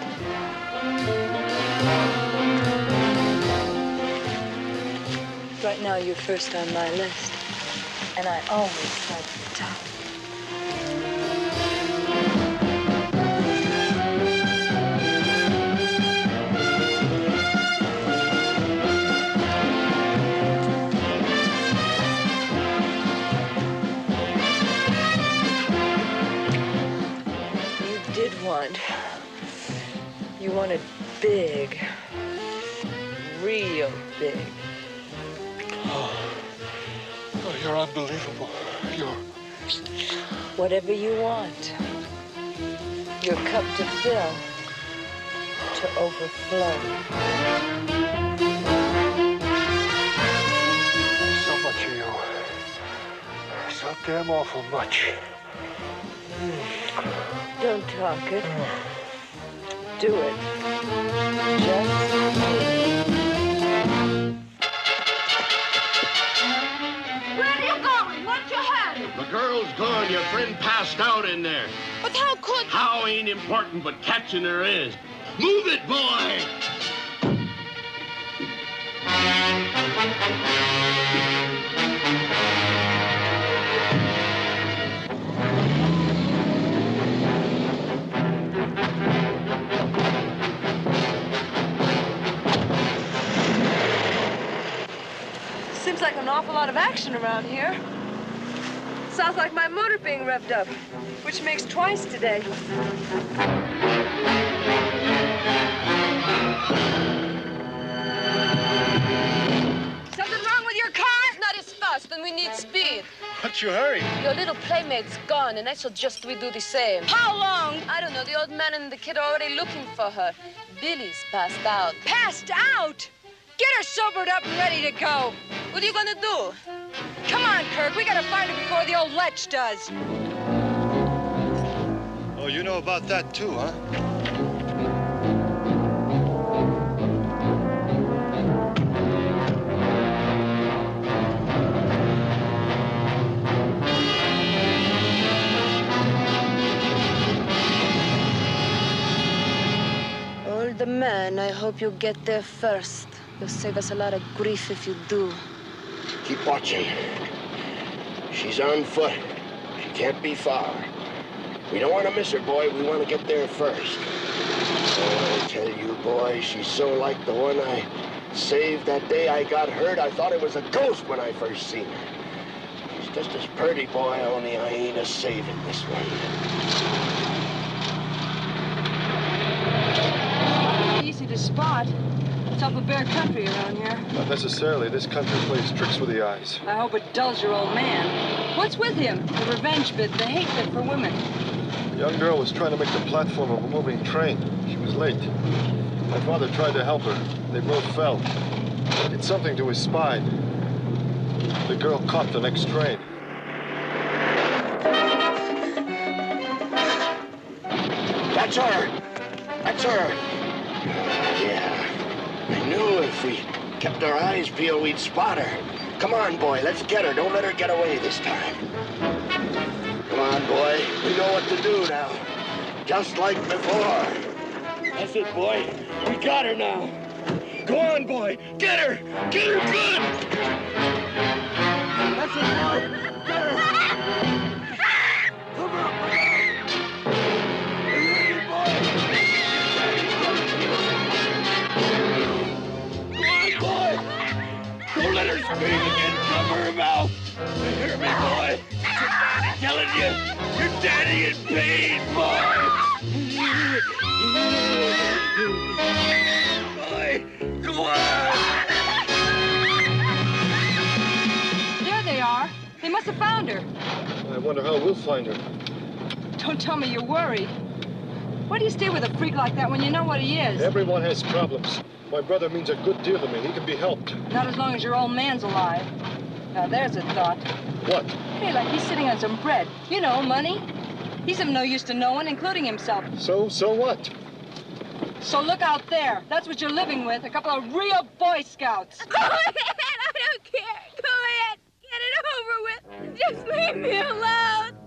Right now, you're first on my list. And I always start at the top. You wanted big, real big. Oh, you're unbelievable. You're... Whatever you want. Your cup to fill, to overflow. So much of you. So damn awful much. Don't talk it. Do it. Just do it. Where are you going? What's your hurry? The girl's gone. Your friend passed out in there. But how could... How ain't important, but catching her is. Move it, boy! Seems like an awful lot of action around here. Sounds like my motor being revved up, which makes twice today. Something wrong with your car? Not as fast, and we need speed. What's your hurry? Your little playmate's gone, and I suggest we do the same. How long? I don't know. The old man and the kid are already looking for her. Billy's passed out. Passed out? Get her sobered up and ready to go. What are you gonna do? Come on, Kirk. We gotta find her before the old lech does. Oh, you know about that too, huh? Old man, I hope you get there first. You'll save us a lot of grief if you do. Keep watching. She's on foot. She can't be far. We don't want to miss her, boy. We want to get there first. Oh, I tell you, boy, she's so like the one I saved that day I got hurt. I thought it was a ghost when I first seen her. She's just as pretty, boy, only I ain't a saving this one. Easy to spot. It's up a bare country around here. Not necessarily. This country plays tricks with the eyes. I hope it dulls your old man. What's with him? The revenge bit, the hate bit for women. The young girl was trying to make the platform of a moving train. She was late. My father tried to help her. They both fell. It's something to his spine. The girl caught the next train. That's her! That's her! Yeah. I knew if we kept our eyes peeled, we'd spot her. Come on, boy, let's get her. Don't let her get away this time. Come on, boy. We know what to do now. Just like before. That's it, boy. We got her now. Go on, boy. Get her. Get her good. That's it, boy. Get her. Come on, boy. Go on, boy. Don't let her scream again. Cover her mouth. You hear me, boy? Your daddy telling you. Your daddy in pain, boy. Boy, go on. There they are. They must have found her. I wonder how we'll find her. Don't tell me you're worried. Why do you stay with a freak like that when you know what he is? Everyone has problems. My brother means a good deal to me. He can be helped. Not as long as your old man's alive. Now, there's a thought. What? Hey, like he's sitting on some bread. You know, money. He's of no use to no one, including himself. So what? So look out there. That's what you're living with, a couple of real Boy Scouts. Go ahead, I don't care. Go ahead, get it over with. Just leave me alone.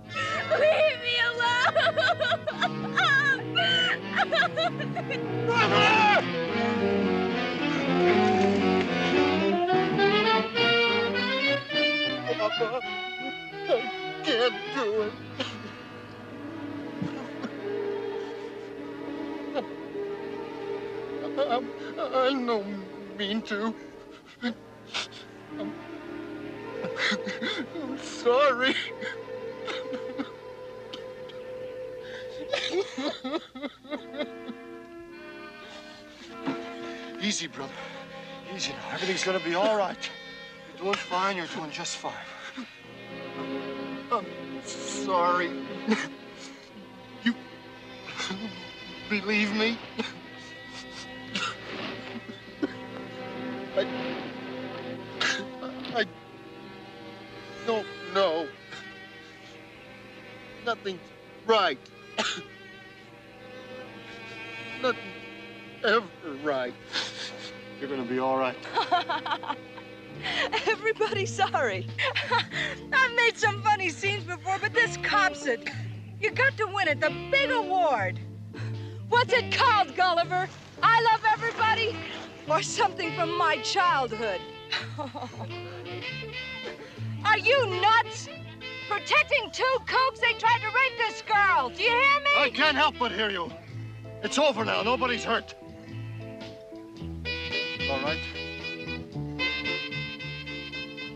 Leave me alone. Brother! Papa, I can't do it. I no mean to. I'm sorry. Easy, brother. Easy now. Everything's gonna be all right. You're doing fine. You're doing just fine. I'm sorry. You believe me? I don't know. Nothing's right. Nothing ever right. You're gonna be all right. Everybody's sorry. I've made some funny scenes before, but this cops it. You got to win it, the big award. What's it called, Gulliver? I love everybody? Or something from my childhood? Are you nuts? Protecting two kooks, they tried to rape this girl. Do you hear me? I can't help but hear you. It's over now. Nobody's hurt. All right?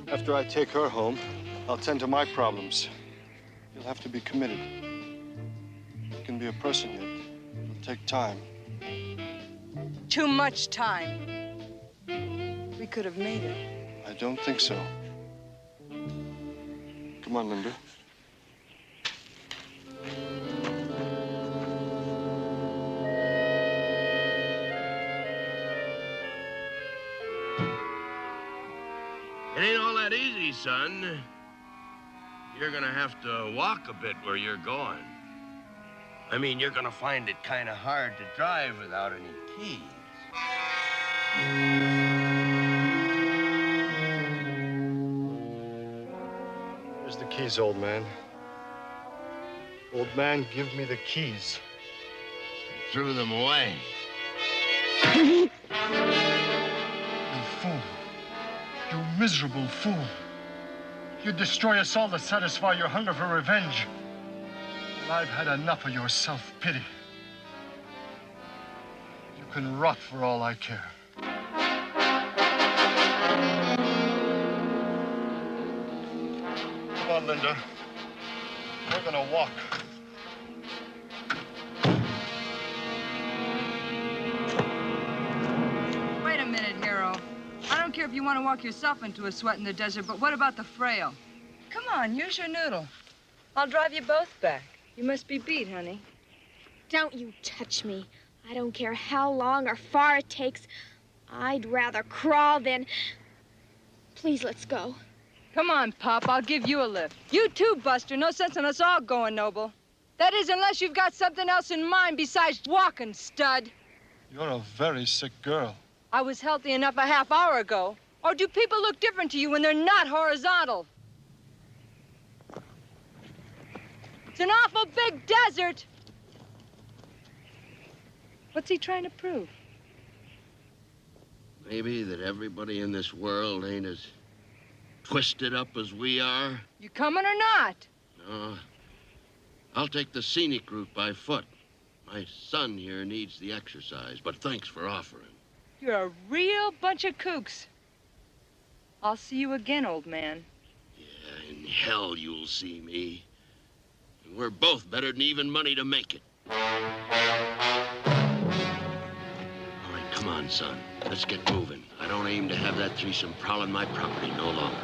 After I take her home, I'll tend to my problems. You'll have to be committed. You can be a person yet. It'll take time. Too much time. We could have made it. I don't think so. Come on, Linda. It ain't all that easy, son. You're gonna have to walk a bit where you're going. I mean, you're gonna find it kind of hard to drive without any keys. Here's the keys, old man. Old man, give me the keys. Threw them away. You fool. You miserable fool. You destroy us all to satisfy your hunger for revenge. Well, I've had enough of your self-pity. You can rot for all I care. Come on, Linda. We're gonna walk. Wait a minute, hero. I don't care if you want to walk yourself into a sweat in the desert, but what about the frail? Come on, use your noodle. I'll drive you both back. You must be beat, honey. Don't you touch me. I don't care how long or far it takes. I'd rather crawl than... Please, let's go. Come on, Pop, I'll give you a lift. You too, Buster. No sense in us all going, Noble. That is, unless you've got something else in mind besides walking, stud. You're a very sick girl. I was healthy enough a half hour ago. Or do people look different to you when they're not horizontal? It's an awful big desert. What's he trying to prove? Maybe that everybody in this world ain't as twisted up as we are. You coming or not? No. I'll take the scenic route by foot. My son here needs the exercise, but thanks for offering. You're a real bunch of kooks. I'll see you again, old man. Yeah, in hell you'll see me. And we're both better than even money to make it. All right, come on, son. Let's get moving. I don't aim to have that threesome prowling my property no longer.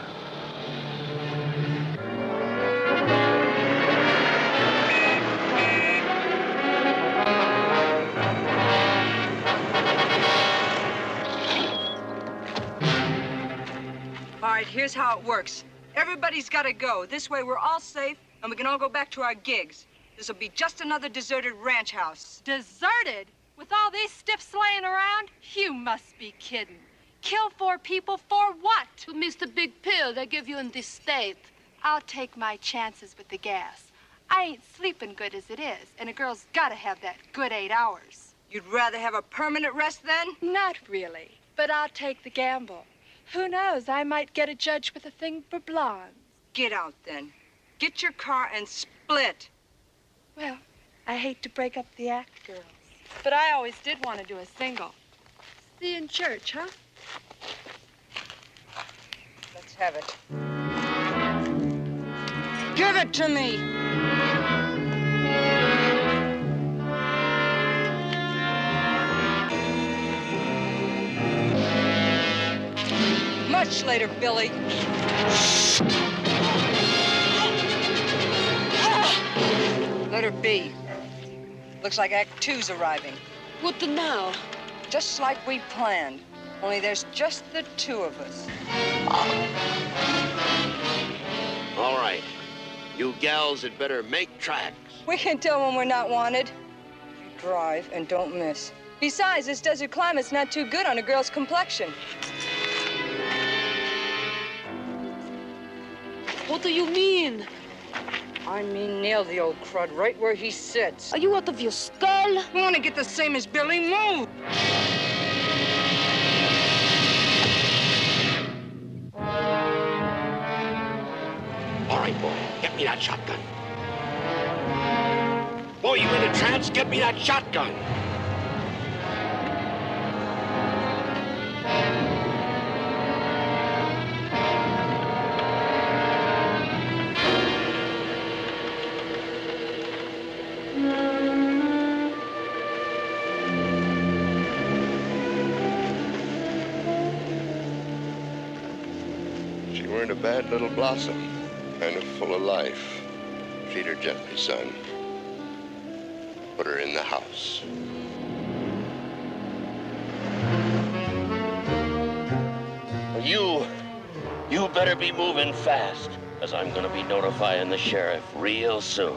All right, here's how it works. Everybody's got to go. This way we're all safe, and we can all go back to our gigs. This'll be just another deserted ranch house. Deserted? With all these stiffs laying around? You must be kidding. Kill 4 people for what? To miss the big pill they give you in this state. I'll take my chances with the gas. I ain't sleeping good as it is, and a girl's got to have that good 8 hours. You'd rather have a permanent rest then? Not really, but I'll take the gamble. Who knows, I might get a judge with a thing for blondes. Get out then. Get your car and split. Well, I hate to break up the act, girls, but I always did want to do a single. See you in church, huh? Let's have it. Give it to me! Much later, Billy. Let her be. Looks like Act 2's arriving. What the now? Just like we planned. Only there's just the 2 of us. All right. You gals had better make tracks. We can tell when we're not wanted. You drive and don't miss. Besides, this desert climate's not too good on a girl's complexion. What do you mean? I mean nail the old crud right where he sits. Are you out of your skull? You want to get the same as Billy? Move! All right, boy, get me that shotgun. Boy, you in a trance? Get me that shotgun. She weren't a bad little blossom. Kind of full of life. Treat her gently, son. Put her in the house. You better be moving fast, because I'm going to be notifying the sheriff real soon.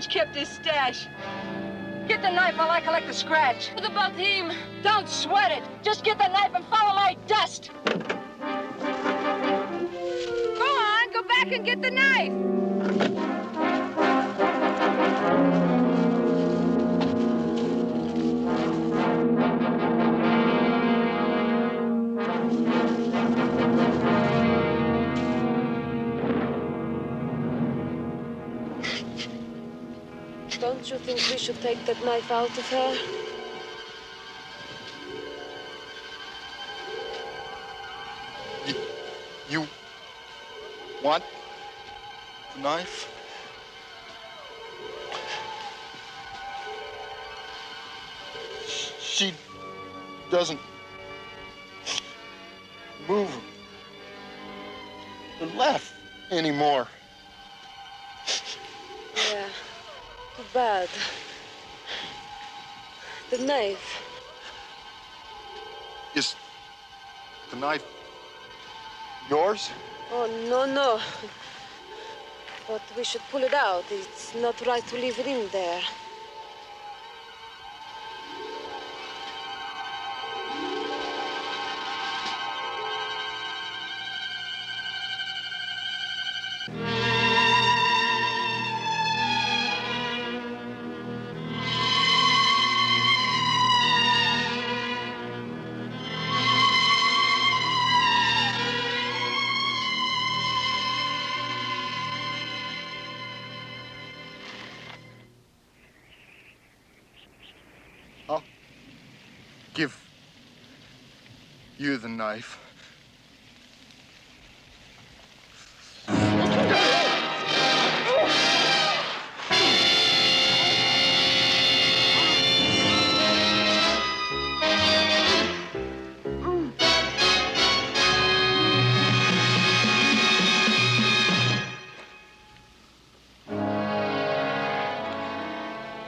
Kept his stash. Get the knife while I collect the scratch. What about him? Don't sweat it. Just get the knife and follow my dust. Go on, go back and get the knife. Don't you think we should take that knife out of her? You want the knife? She doesn't move or laugh anymore. Yeah, too bad. The knife. Is the knife yours? Oh, no, no. But we should pull it out. It's not right to leave it in there. Give you the knife.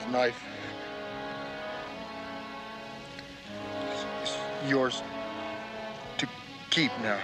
The knife is yours to keep now.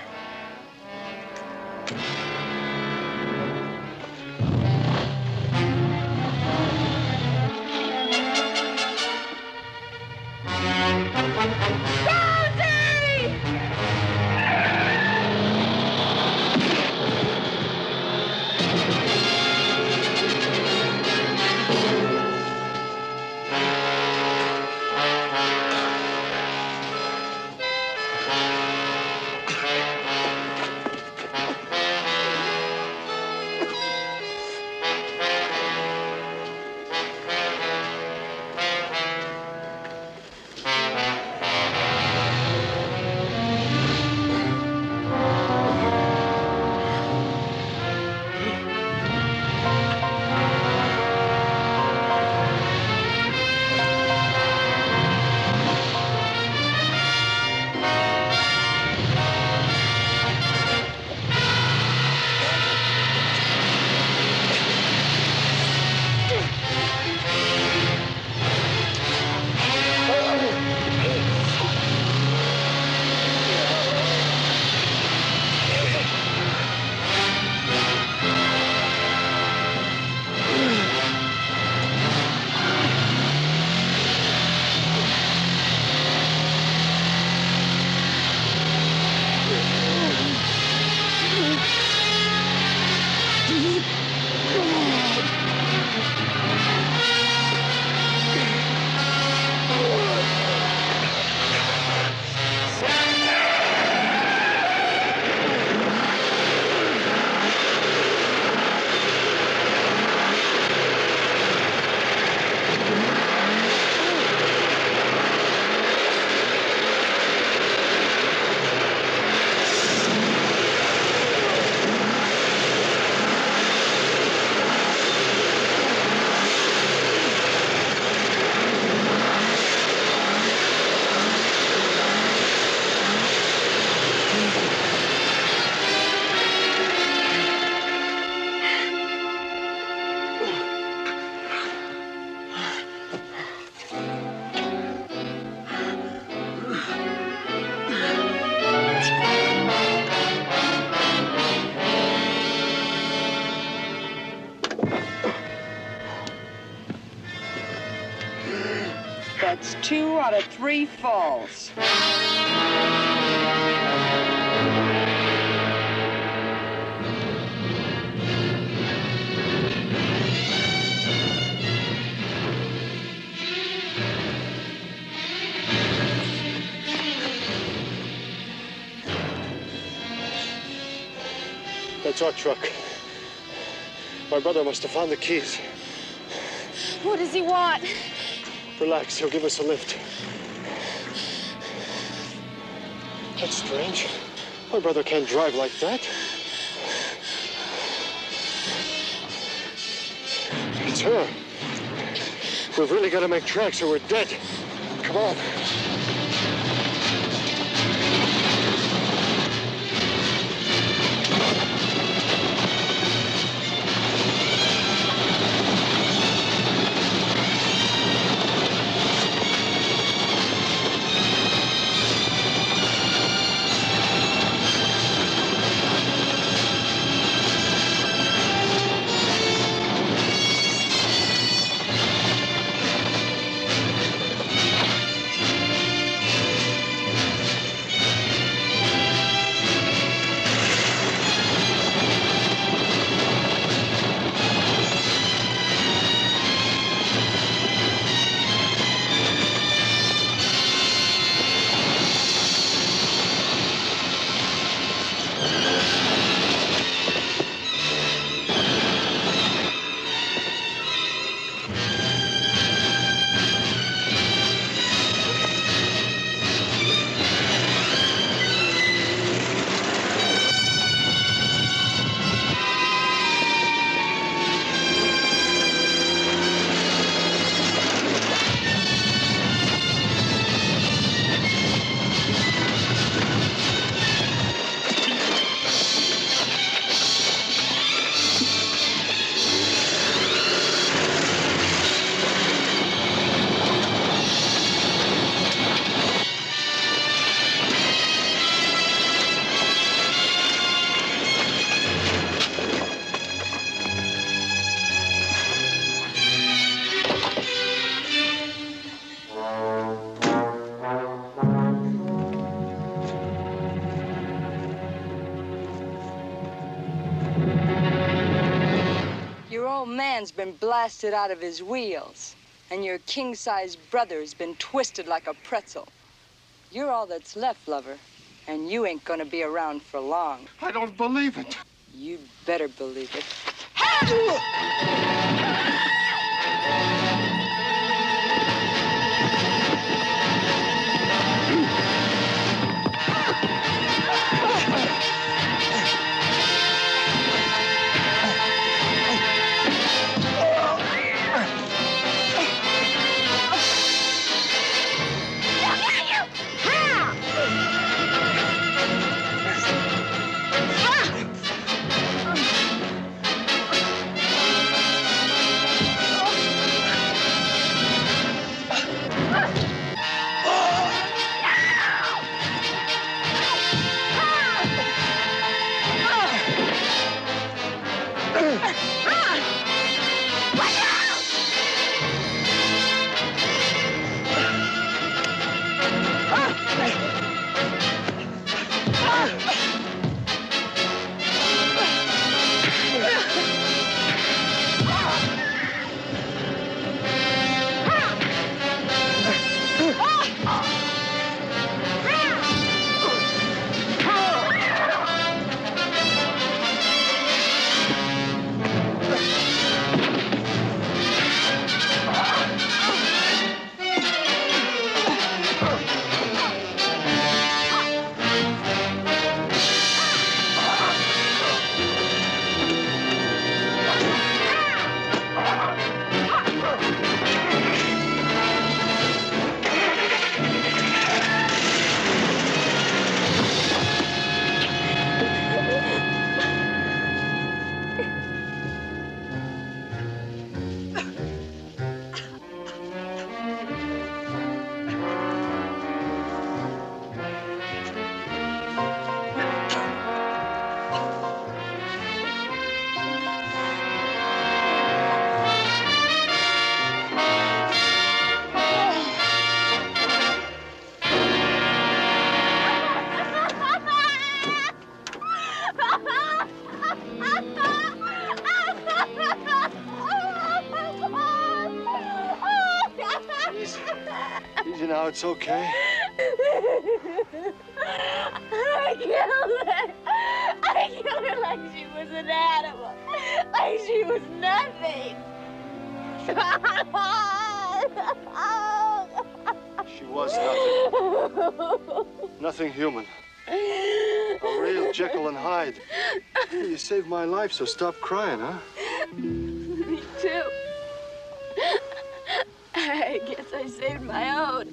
That's 2 out of 3 falls. That's our truck. My brother must have found the keys. What does he want? Relax, he'll give us a lift. That's strange. My brother can't drive like that. It's her. We've really got to make tracks or we're dead. Come on. Man's been blasted out of his wheels, and your king-sized brother's been twisted like a pretzel. You're all that's left, lover, and you ain't gonna be around for long. I don't believe it. You'd better believe it. Now it's okay. I killed her. I killed her like she was an animal. Like she was nothing. She was nothing. Nothing human. A real Jekyll and Hyde. You saved my life, so stop crying, huh? Me too. I guess I saved my own.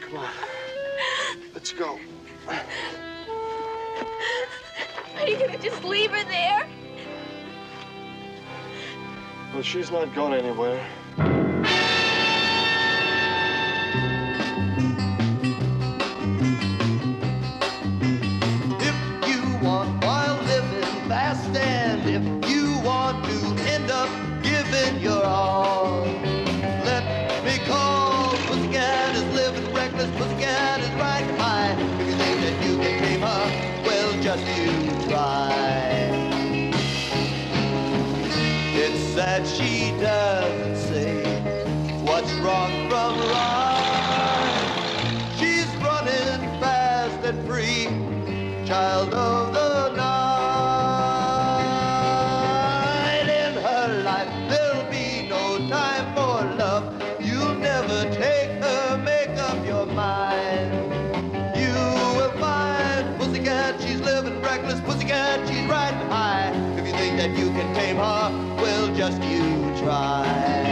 Come on. Let's go. Are you gonna just leave her there? Well, she's not going anywhere. If you want wild living fast, and if you want to end up giving your all, let me call. Pussycat is living reckless. Pussycat is riding high. If you think that you can tame her, well, just you try. It's sad she doesn't say what's wrong from right. She's running fast and free, child of the night. In her life there'll be no time for love. You'll never take her, make up your mind. You will find Pussycat, she's living reckless. Pussycat, she's riding high. If you think that you can tame her, well, just you try.